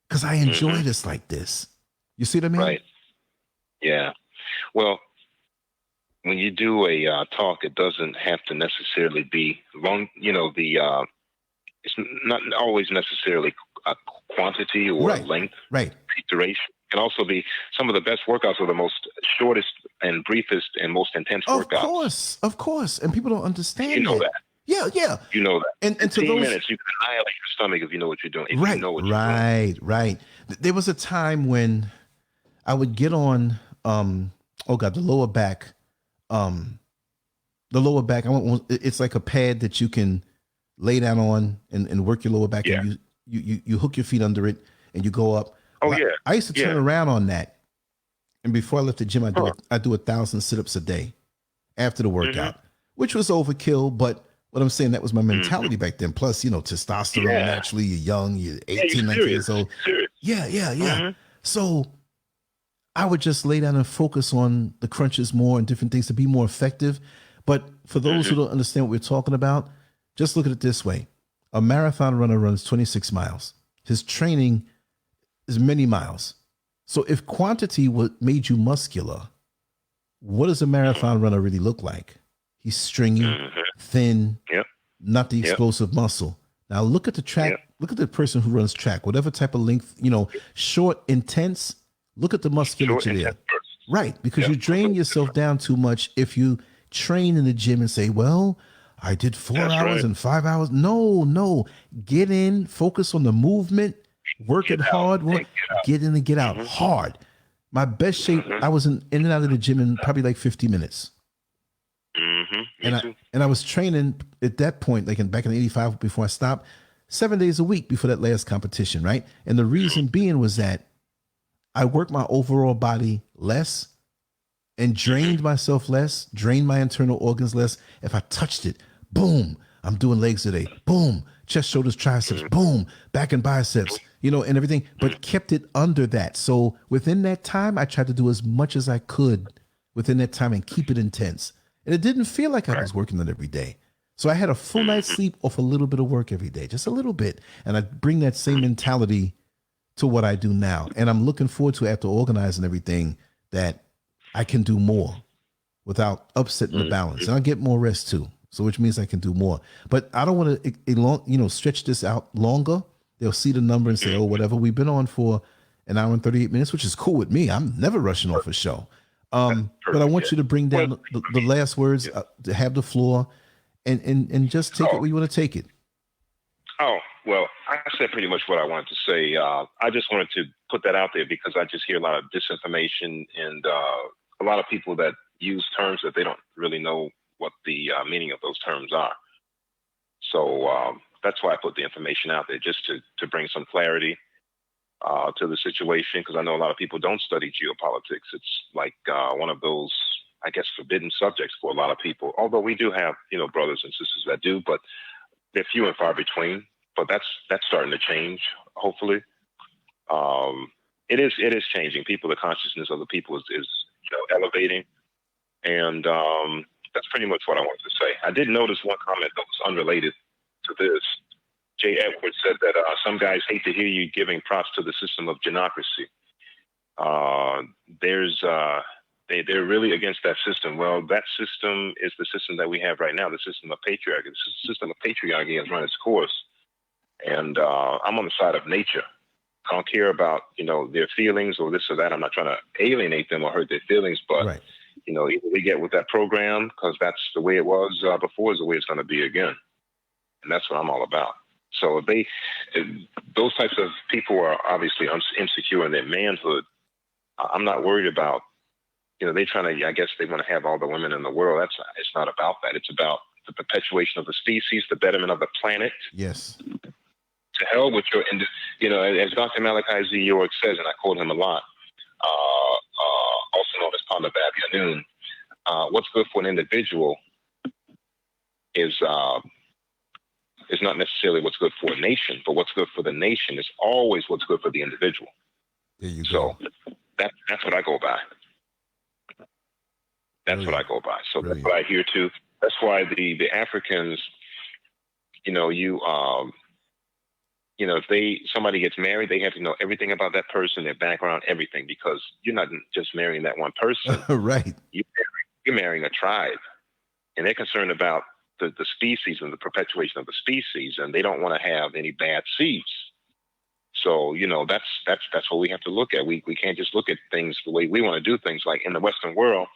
because I enjoy this like this. You see what I mean? Right. Yeah. Well, when you do a talk, it doesn't have to necessarily be long. You know, it's not always necessarily a quantity or length. Right. Duration. It can also be some of the best workouts are the most shortest and briefest and most intense workouts. Of course. And people don't understand You know that. Yeah. You know that. And in to 10 those minutes, you can annihilate your stomach if you know what you're doing. If right, you know what you're doing. Right. There was a time when I would get on, the lower back. It's like a pad that you can lay down on and work your lower back. Yeah. And you hook your feet under it and you go up. I used to turn around on that. And before I left the gym, I do 1,000 sit-ups a day after the workout, which was overkill. But what I'm saying, that was my mentality back then. Plus, testosterone, naturally, you're young, you're 18, 19 years old. Yeah. So I would just lay down and focus on the crunches more and different things to be more effective. But for those who don't understand what we're talking about, just look at it this way. A marathon runner runs 26 miles. His training is many miles. So if quantity made you muscular, what does a marathon runner really look like? He's stringy, thin, not the explosive muscle. Now look at the track. Look at the person who runs track, whatever type of length, short, intense. Look at the musculature there. Right, because you drain yourself down too much if you train in the gym and say, well, I did 4 hours and 5 hours. No. Get in, focus on the movement, work it hard, get in and get out hard. My best shape, I was in and out of the gym in probably like 50 minutes. And I was training at that point, back in 85 before I stopped, 7 days a week before that last competition, right? And the reason being was that I worked my overall body less and drained myself less, drained my internal organs less. If I touched it, boom, I'm doing legs today. Boom, chest, shoulders, triceps. Boom, back and biceps, and everything, but kept it under that. So within that time, I tried to do as much as I could within that time and keep it intense. And it didn't feel like I was working on it every day. So I had a full night's sleep off a little bit of work every day, just a little bit. And I bring that same mentality to what I do now. And I'm looking forward to, after organizing everything, that I can do more without upsetting the balance. And I'll get more rest too. So which means I can do more. But I don't want to stretch this out longer. They'll see the number and say, oh, whatever. We've been on for an hour and 38 minutes, which is cool with me. I'm never rushing off a show. But I want you to bring down the last words, to have the floor, and just take it where you want to take it. Oh, well, I said pretty much what I wanted to say. I just wanted to put that out there because I just hear a lot of disinformation and a lot of people that use terms that they don't really know what the meaning of those terms are. So that's why I put the information out there, just to bring some clarity to the situation, because I know a lot of people don't study geopolitics. It's like one of those, I guess, forbidden subjects for a lot of people, although we do have, brothers and sisters that do, but they're few and far between. But that's starting to change, hopefully. it is changing. The consciousness of the people is elevating, and that's pretty much what I wanted to say. I did notice one comment that was unrelated to this. Jay Edwards said that some guys hate to hear you giving props to the system of genocracy. They're really against that system. Well, that system is the system that we have right now, the system of patriarchy. The system of patriarchy has run its course, and I'm on the side of nature. I don't care about their feelings or this or that. I'm not trying to alienate them or hurt their feelings, but right. Either we get with that program because that's the way it was before, is the way it's going to be again, and that's what I'm all about. So those types of people are obviously insecure in their manhood. I'm not worried about. They're trying to. I guess they want to have all the women in the world. It's not about that. It's about the perpetuation of the species, the betterment of the planet. Yes. To hell with your, as Dr. Malachi Z. York says, and I quote him a lot, also known as Ponda Bab Yanun, what's good for an individual is not necessarily what's good for a nation, but what's good for the nation is always what's good for the individual. There you go. So that's what I go by. That's Brilliant. What I go by. So Brilliant. That's what I hear too. That's why the Africans, if somebody gets married, they have to know everything about that person, their background, everything, because you're not just marrying that one person. Right. You're marrying a tribe, and they're concerned about the species and the perpetuation of the species, and they don't want to have any bad seeds. So, that's what we have to look at. We can't just look at things the way we want to do things. Like in the Western world,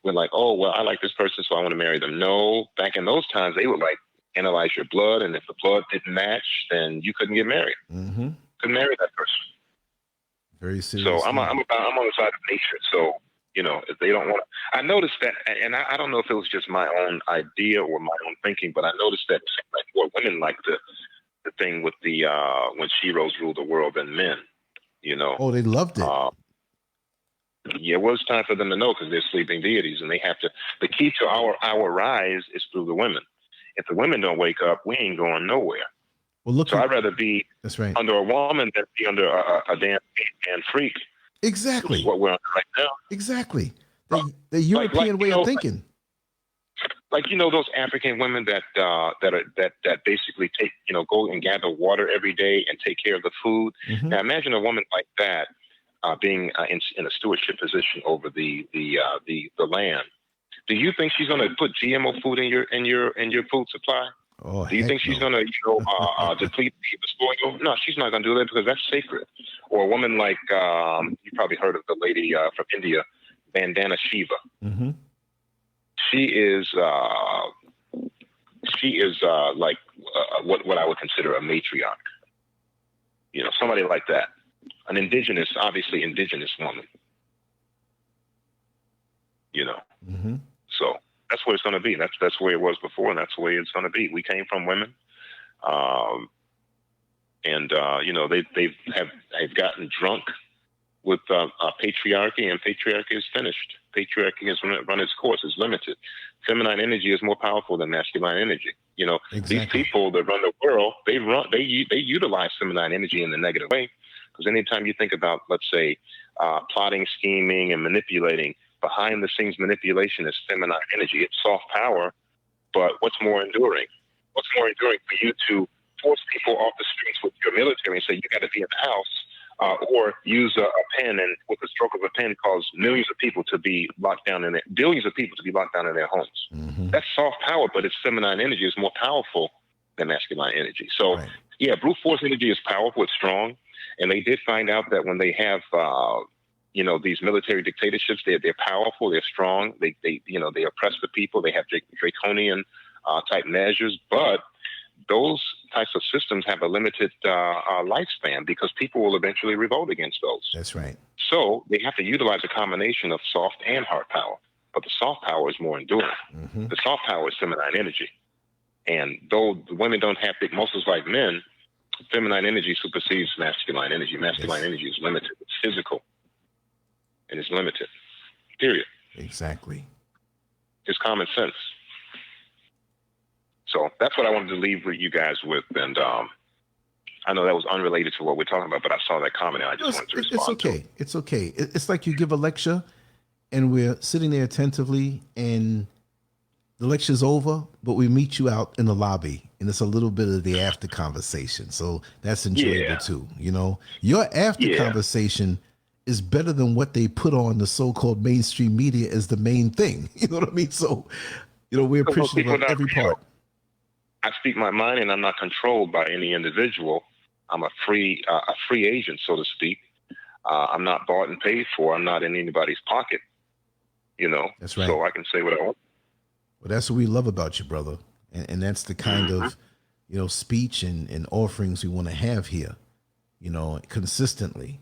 we're like, oh, well, I like this person, so I want to marry them. No, back in those times, they would analyze your blood, and if the blood didn't match, then you couldn't get married. Mm-hmm. Couldn't marry that person. Very serious. So I'm on the side of nature. So if they don't want to, I noticed that, and I don't know if it was just my own idea or my own thinking, but I noticed that more women like the thing with the when sheroes ruled the world than men. Oh, they loved it. Yeah, well, it's time for them to know because they're sleeping deities, and they have to. The key to our rise is through the women. If the women don't wake up, we ain't going nowhere. Well, look. So I'd rather be under a woman than be under a damn freak. Exactly. Which is what we're under right now. Exactly. The European way of thinking. Like those African women that basically take go and gather water every day and take care of the food. Mm-hmm. Now imagine a woman like that being in a stewardship position over the land. Do you think she's going to put GMO food in your food supply? Oh, do you think she's going to deplete the soil? No, she's not going to do that because that's sacred. Or a woman like you probably heard of the lady from India, Vandana Shiva. Mm-hmm. She is like what I would consider a matriarch. Somebody like that, an obviously indigenous woman. Mm-hmm. So that's where it's going to be. That's where it was before, and that's the way it's going to be. We came from women, and they've gotten drunk with patriarchy, and patriarchy is finished. Patriarchy has run its course. It's limited. Feminine energy is more powerful than masculine energy. Exactly. These people that run the world, they utilize feminine energy in the negative way. Because anytime you think about, let's say, plotting, scheming, and manipulating, behind the scenes manipulation is feminine energy. It's soft power, but what's more enduring? What's more enduring for you to force people off the streets with your military and say you got to be in the house, or use a pen and with the stroke of a pen cause billions of people to be locked down in their homes? Mm-hmm. That's soft power, but its feminine energy is more powerful than masculine energy. So, right. Yeah, brute force energy is powerful, it's strong, and they did find out that when they have these military dictatorships, they're powerful, they're strong, they oppress the people, they have draconian type measures, but those types of systems have a limited lifespan because people will eventually revolt against those. That's right. So they have to utilize a combination of soft and hard power, but the soft power is more enduring. Mm-hmm. The soft power is feminine energy. And though the women don't have big muscles like men, feminine energy supersedes masculine energy. Masculine energy is limited. It's physical. And it's limited. Period. Exactly. It's common sense. So that's what I wanted to leave with you guys with. And I know that was unrelated to what we're talking about, but I saw that comment and I just wanted to respond. It's okay. It's okay. It's like you give a lecture and we're sitting there attentively and the lecture's over, but we meet you out in the lobby and it's a little bit of the after conversation. So that's enjoyable too. You know, your after conversation is better than what they put on the so-called mainstream media as the main thing. You know what I mean? So, you know, we're appreciative of every part. I speak my mind and I'm not controlled by any individual. I'm a free agent, so to speak. I'm not bought and paid for. I'm not in anybody's pocket, you know. That's right. So I can say what I want. Well, that's what we love about you, brother. And that's the kind of, you know, speech and offerings we want to have here, you know, consistently.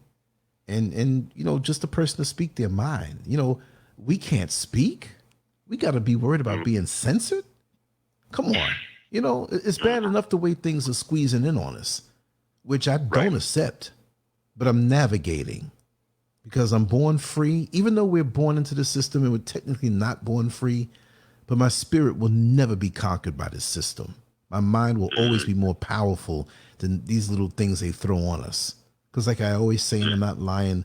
And, you know, just a person to speak their mind. You know, we can't speak. We got to be worried about being censored. Come on. You know, it's bad enough the way things are squeezing in on us, which I don't accept, but I'm navigating because I'm born free, even though we're born into the system and we're technically not born free, but my spirit will never be conquered by this system. My mind will always be more powerful than these little things they throw on us. Because like I always say, and I'm not lying,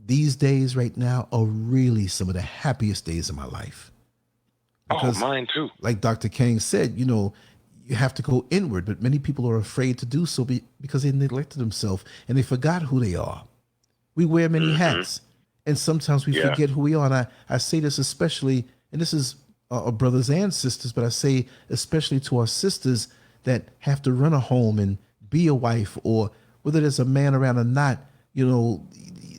these days right now are really some of the happiest days of my life. Because, mine too. Like Dr. King said, you know, you have to go inward, but many people are afraid to do so because they neglected themselves and they forgot who they are. We wear many hats, and sometimes we forget who we are. And I say this especially, and this is our brothers and sisters, but I say especially to our sisters that have to run a home and be a wife, or whether there's a man around or not, you know,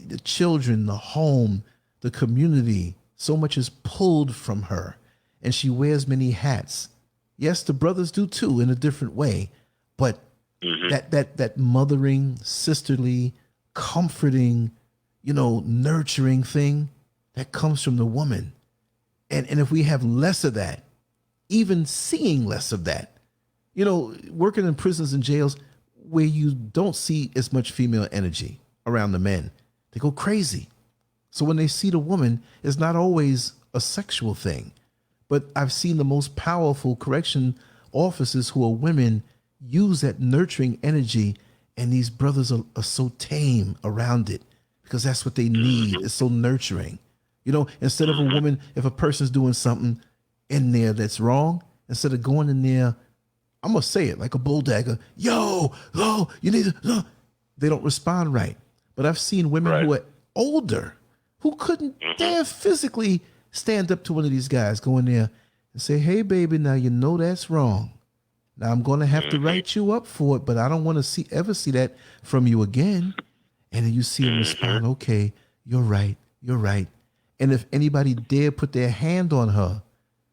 the children, the home, the community, so much is pulled from her, and she wears many hats. Yes, the brothers do too in a different way, but that mothering, sisterly, comforting, you know, nurturing thing that comes from the woman. And if we have less of that, even seeing less of that, you know, working in prisons and jails where you don't see as much female energy around the men, they go crazy. So when they see the woman, it's not always a sexual thing. But I've seen the most powerful correction officers who are women use that nurturing energy, and these brothers are so tame around it because that's what they need. It's so nurturing. You know, instead of a woman, if a person's doing something in there that's wrong, instead of going in there, I'm going to say it like a bulldagger, yo, you need to, they don't respond right. But I've seen women who are older, who couldn't dare physically stand up to one of these guys, go in there and say, hey, baby, now you know that's wrong. Now I'm going to have to write you up for it, but I don't want to ever see that from you again. And then you see him respond, okay, you're right. And if anybody dare put their hand on her,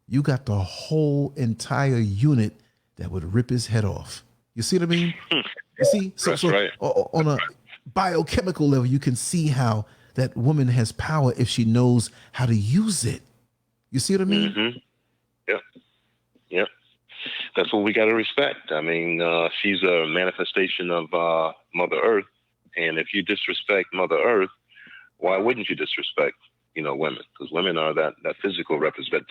you got the whole entire unit that would rip his head off. You see what I mean? You see? So on a biochemical level, you can see how that woman has power if she knows how to use it. You see what I mean? Yep. That's what we got to respect. I mean, she's a manifestation of Mother Earth. And if you disrespect Mother Earth, why wouldn't you disrespect, you know, women? Because women are that physical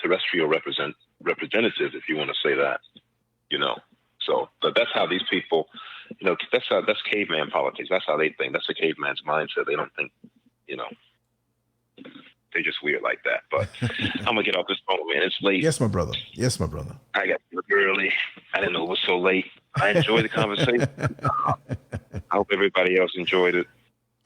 terrestrial representative, if you want to say that, you know. So but that's how these people, you know, that's caveman politics. That's how they think. That's a caveman's mindset. They don't think, you know, they're just weird like that. But I'm going to get off this phone, man. It's late. Yes, my brother. I got up early. I didn't know it was so late. I enjoyed the conversation. I hope everybody else enjoyed it.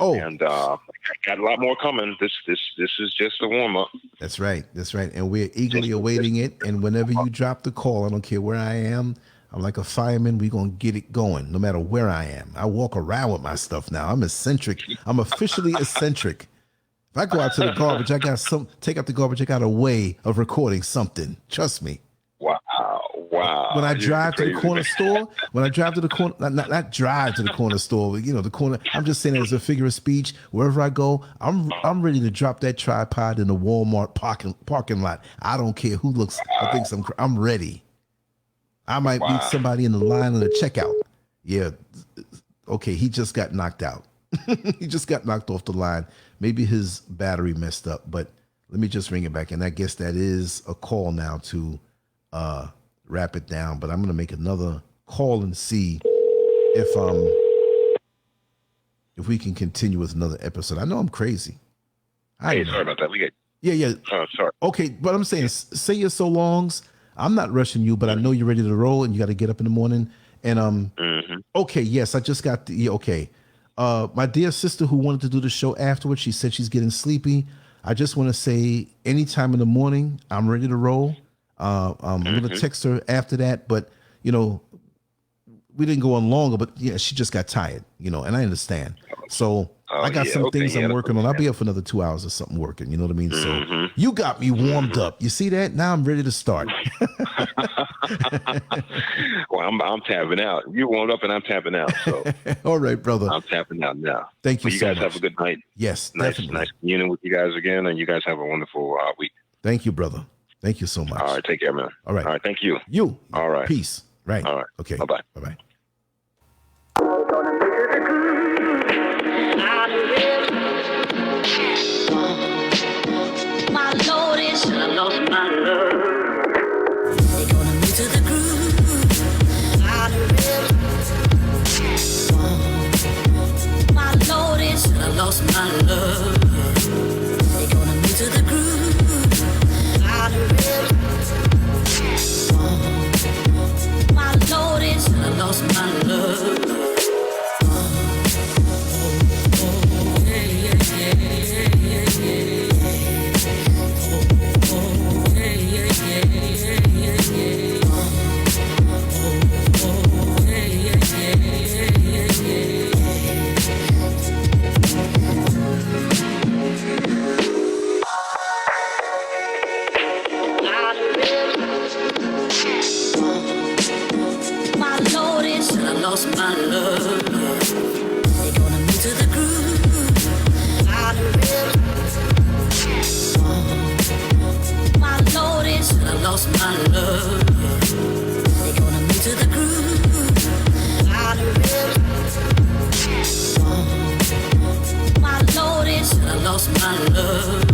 Oh, and I got a lot more coming. This is just a warm up. That's right. And we're eagerly awaiting it. And whenever you drop the call, I don't care where I am. I'm like a fireman. We're going to get it going no matter where I am. I walk around with my stuff now. I'm eccentric. I'm officially eccentric. If I go out to the garbage, take out the garbage. I got a way of recording something. Trust me. Wow. When I drive to the corner store, not drive to the corner store, but, you know, the corner, I'm just saying it as a figure of speech. Wherever I go, I'm ready to drop that tripod in the Walmart parking lot. I don't care who looks or thinks I'm ready. I might meet somebody in the line on the checkout. Yeah. Okay. He just got knocked out. He just got knocked off the line. Maybe his battery messed up, but let me just ring it back. And I guess that is a call now to wrap it down, but I'm going to make another call and see if if we can continue with another episode. I know I'm crazy. Hey, sorry about that. We get. Yeah. Oh, sorry. Okay, but I'm saying, say your so longs. I'm not rushing you, but I know you're ready to roll and you got to get up in the morning. And okay, yes, I just got the okay. My dear sister who wanted to do the show afterwards, she said she's getting sleepy. I just want to say, anytime in the morning, I'm ready to roll. I'm gonna text her after that, but you know, we didn't go on longer, but yeah, she just got tired, you know, and I understand. So I got some things I'm working on. I'll be up for another 2 hours or something working, you know what I mean? So you got me warmed up. You see that? Now I'm ready to start. Well, I'm tapping out. You warmed up and I'm tapping out. So all right, brother. I'm tapping out now. Thank you. You so guys much. have a good night. Yes, nice communing with you guys again, and you guys have a wonderful week. Thank you, brother. Thank you so much. All right, take care, man. All right. All right, thank you. You. All right. Peace. Right. All right. Okay. Bye-bye. Bye-bye. My Lord is I lost my love. They're gonna move to the groove. Out of rhythm. My Lord is I lost my love. They're gonna move to the groove. Out of rhythm. My Lord is I lost my love. My Lord is I lost my love. They're gonna move to the groove. Out of rhythm. My Lord is I lost my love. They're gonna move to the groove. Out of rhythm. My Lord is I lost my love.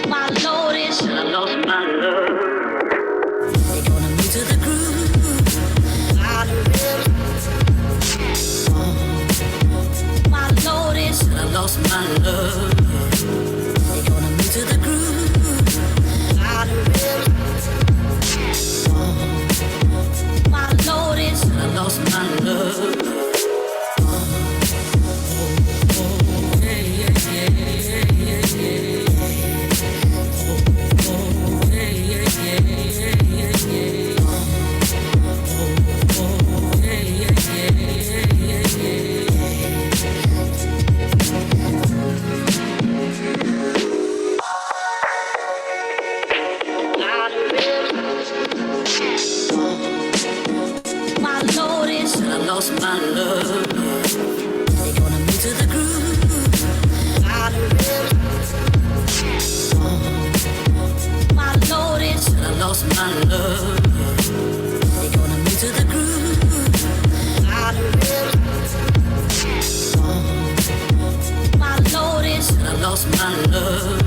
My Lord is I lost my love. They're gonna move to the groove. Out of rhythm. My Lord is I lost my love. They're gonna move to the groove. Out of rhythm. My Lord is I lost my love. My Lord is I lost my love. They're gonna move to the groove. Out of rhythm. My Lord is I lost my love. They're gonna move to the groove. Out of rhythm. My Lord is I lost my love.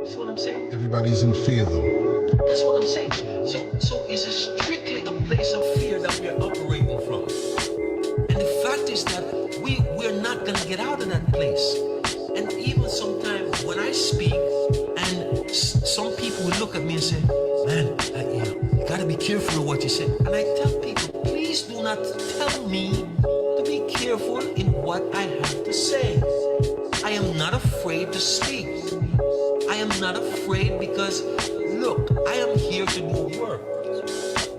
That's what I'm saying. Everybody's in fear, though. That's what I'm saying. So it's strictly a place of fear that we're operating from. And the fact is that we're not gonna get out of that place. And even sometimes when I speak, and some people will look at me and say, "Man, you gotta be careful of what you say." And I tell people, please do not tell me to be careful in what I have to say. I am not afraid to speak. I am not afraid because, look, I am here to do work.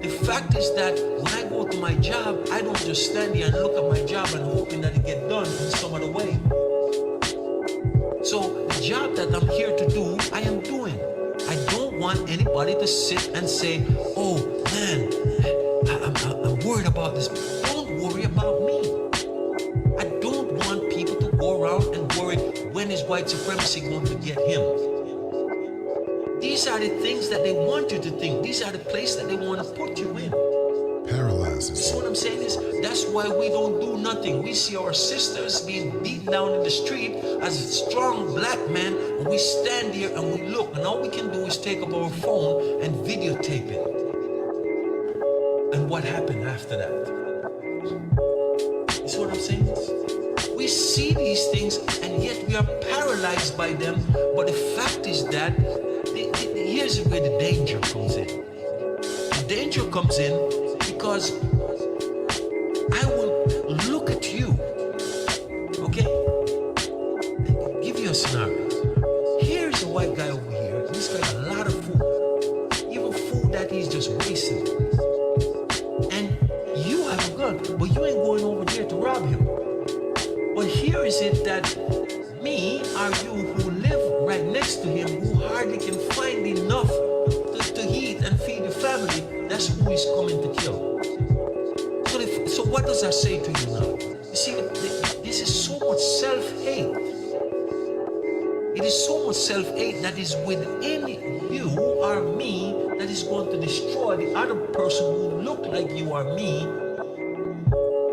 The fact is that when I go to my job, I don't just stand here and look at my job and hoping that it get done in some other way. So the job that I'm here to do, I am doing. I don't want anybody to sit and say, "Oh man, I'm worried about this." Don't worry about me. I don't want people to go around and worry, when is white supremacy going to get him? These are the things that they want you to think. These are the places that they want to put you in. Paralyzes. So what I'm saying is, that's why we don't do nothing. We see our sisters being beaten down in the street as strong black men, and we stand here and we look, and all we can do is take up our phone and videotape it. And what happened after that? You see what I'm saying? We see these things, and yet we are paralyzed by them. But the fact is that here's where the danger comes in. The danger comes in because I will look at you, okay? Give you a scenario. Here's a white guy over here. He's got a lot of food, even food that he's just wasting. And you have a gun, but you ain't going over there to rob him. But here is it that me or you who live right next to him, who hardly can find enough to eat and feed the family, that's who he's coming to kill. So what does that say to you now? You see, this is so much self-hate. It is so much self-hate that is within you or me that is going to destroy the other person who look like you or me.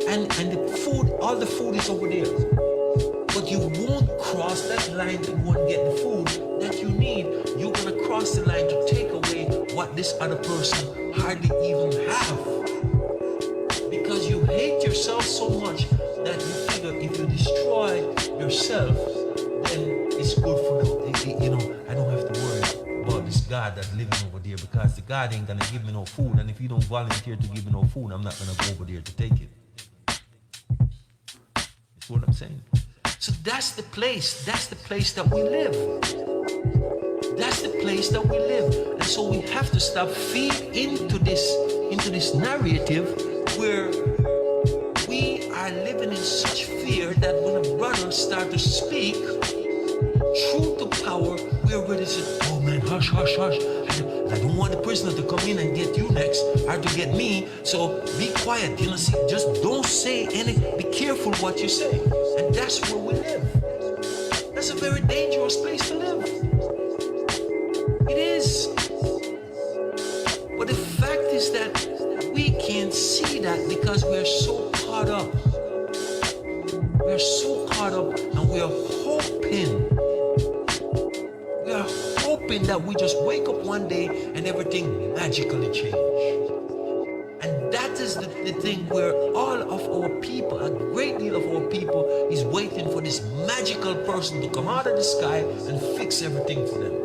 And the food, all the food is over there. But you won't cross that line to go and get the food that you need. You're gonna cross the line to take away what this other person hardly even have. Because you hate yourself so much that you figure if you destroy yourself, then it's good for them. You know, I don't have to worry about this God that's living over there because the God ain't gonna give me no food. And if you don't volunteer to give me no food, I'm not gonna go over there to take it. That's what I'm saying. So that's the place that we live. That's the place that we live. And so we have to stop feeding into this narrative where we are living in such fear that when a brother starts to speak truth to power, we're ready to say, "Oh man, hush, hush, hush. I don't want the prisoner to come in and get you next or to get me. So be quiet, you know, see, just don't say anything. Be careful what you say." And that's where we live. That's a very dangerous place to live. It is. But the fact is that we can't see that because we're so caught up. We're so caught up and we are hoping that we just wake up one day and everything magically change. And that is the thing where all of our people, a great deal of our people, is waiting for this magical person to come out of the sky and fix everything for them.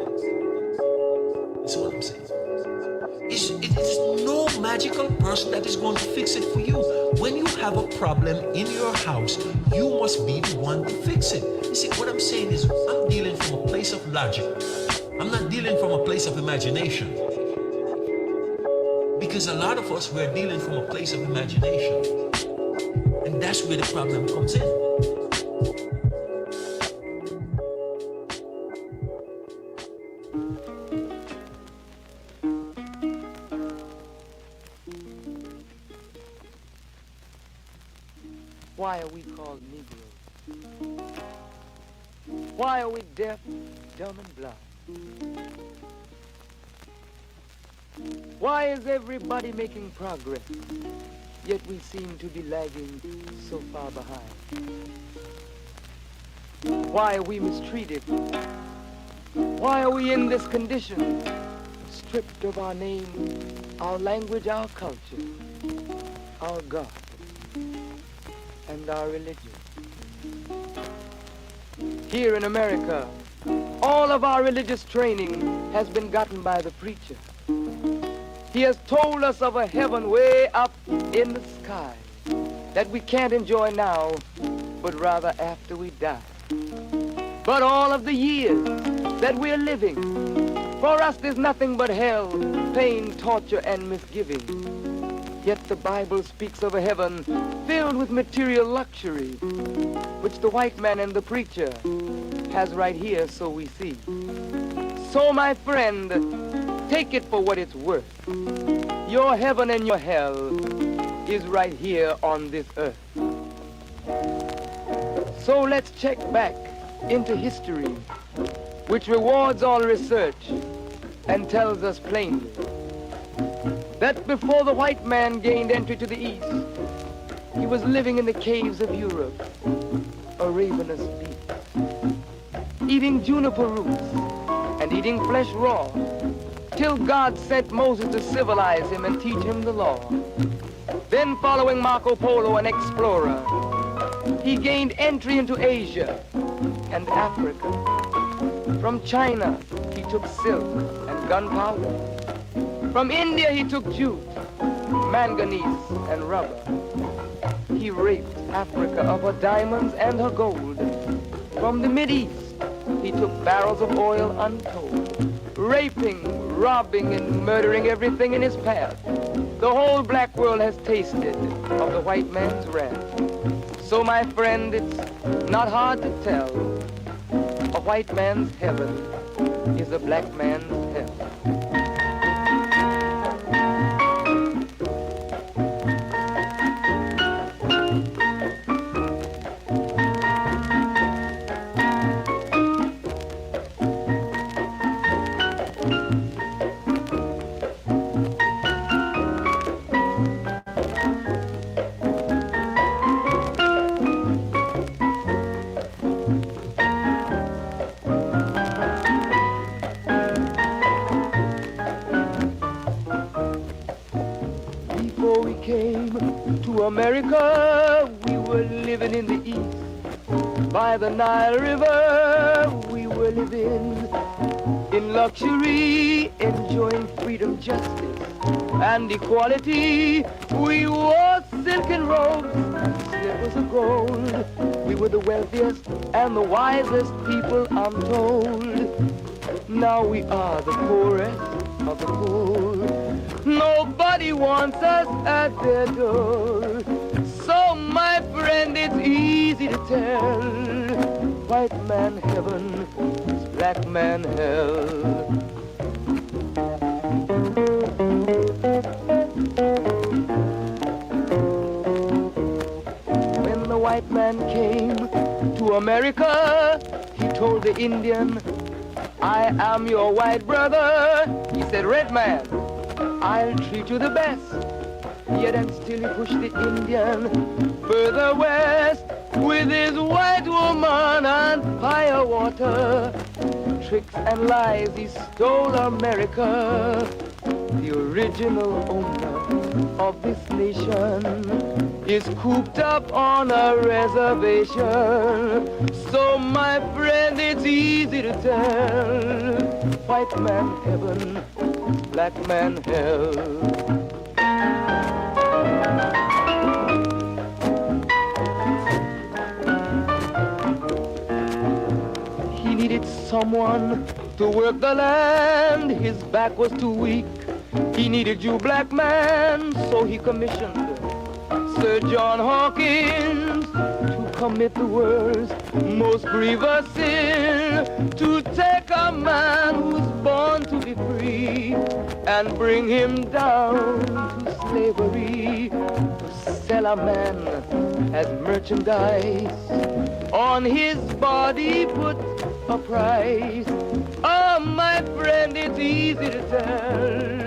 That's what I'm saying. It is no magical person that is going to fix it for you. When you have a problem in your house, you must be the one to fix it. You see, what I'm saying is I'm dealing from a place of logic. I'm not dealing from a place of imagination. Because a lot of us, we're dealing from a place of imagination. And that's where the problem comes in. Why are we called Negroes? Why are we deaf, dumb, and blind? Why is everybody making progress, yet we seem to be lagging so far behind? Why are we mistreated, Why are we in this condition? Stripped of our name, our language, our culture, our God, and our religion. Here in America, all of our religious training has been gotten by the preacher. He has told us of a heaven way up in the sky that we can't enjoy now, but rather after we die. But all of the years that we're living, for us there's nothing but hell, pain, torture, and misgiving. Yet the Bible speaks of a heaven filled with material luxury, which the white man and the preacher has right here, so we see. So my friend, take it for what it's worth. Your heaven and your hell is right here on this earth. So let's check back into history, which rewards all research and tells us plainly that before the white man gained entry to the East, he was living in the caves of Europe, a ravenous beast, eating juniper roots and eating flesh raw, till God sent Moses to civilize him and teach him the law. Then, following Marco Polo, an explorer, he gained entry into Asia and Africa. From China, he took silk and gunpowder. From India, he took jute, manganese, and rubber. He raped Africa of her diamonds and her gold. From the Mideast, he took barrels of oil untold, raping, robbing, and murdering everything in his path. The whole black world has tasted of the white man's wrath. So, my friend, it's not hard to tell. A white man's heaven is a black man's hell. America, we were living in the East. By the Nile River, we were living in luxury, enjoying freedom, justice, and equality. We wore silken robes and slippers of gold. We were the wealthiest and the wisest people, I'm told. Now we are the poorest of the poor. Nobody wants us at their door. So, my friend, it's easy to tell. White man heaven is black man hell. When the white man came to America, he told the Indian, I am your white brother. He said, red man, I'll treat you the best. Yet and still he pushed the Indian further west with his white woman and fire water. Tricks and lies, he stole America. The original owner of this nation is cooped up on a reservation. So, my friend, it's easy to tell. White man heaven, black man hell. He needed someone to work the land. His back was too weak. He needed you, black man, so he commissioned Sir John Hawkins to commit the world's most grievous sin, to take a man who's born to be free and bring him down to slavery, to sell a man as merchandise, on his body put a price. Oh, my friend, it's easy to tell.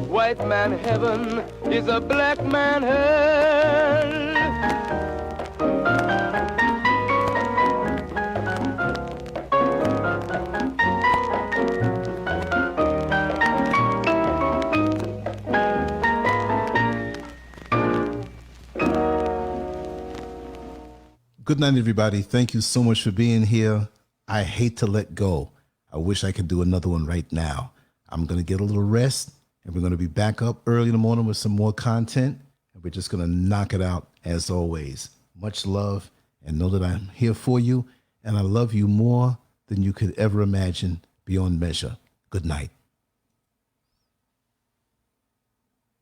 White man heaven is a black man hell. Good night, everybody. Thank you so much for being here. I hate to let go. I wish I could do another one right now. I'm going to get a little rest, and we're going to be back up early in the morning with some more content, and we're just going to knock it out as always. Much love, and know that I'm here for you, and I love you more than you could ever imagine beyond measure. Good night.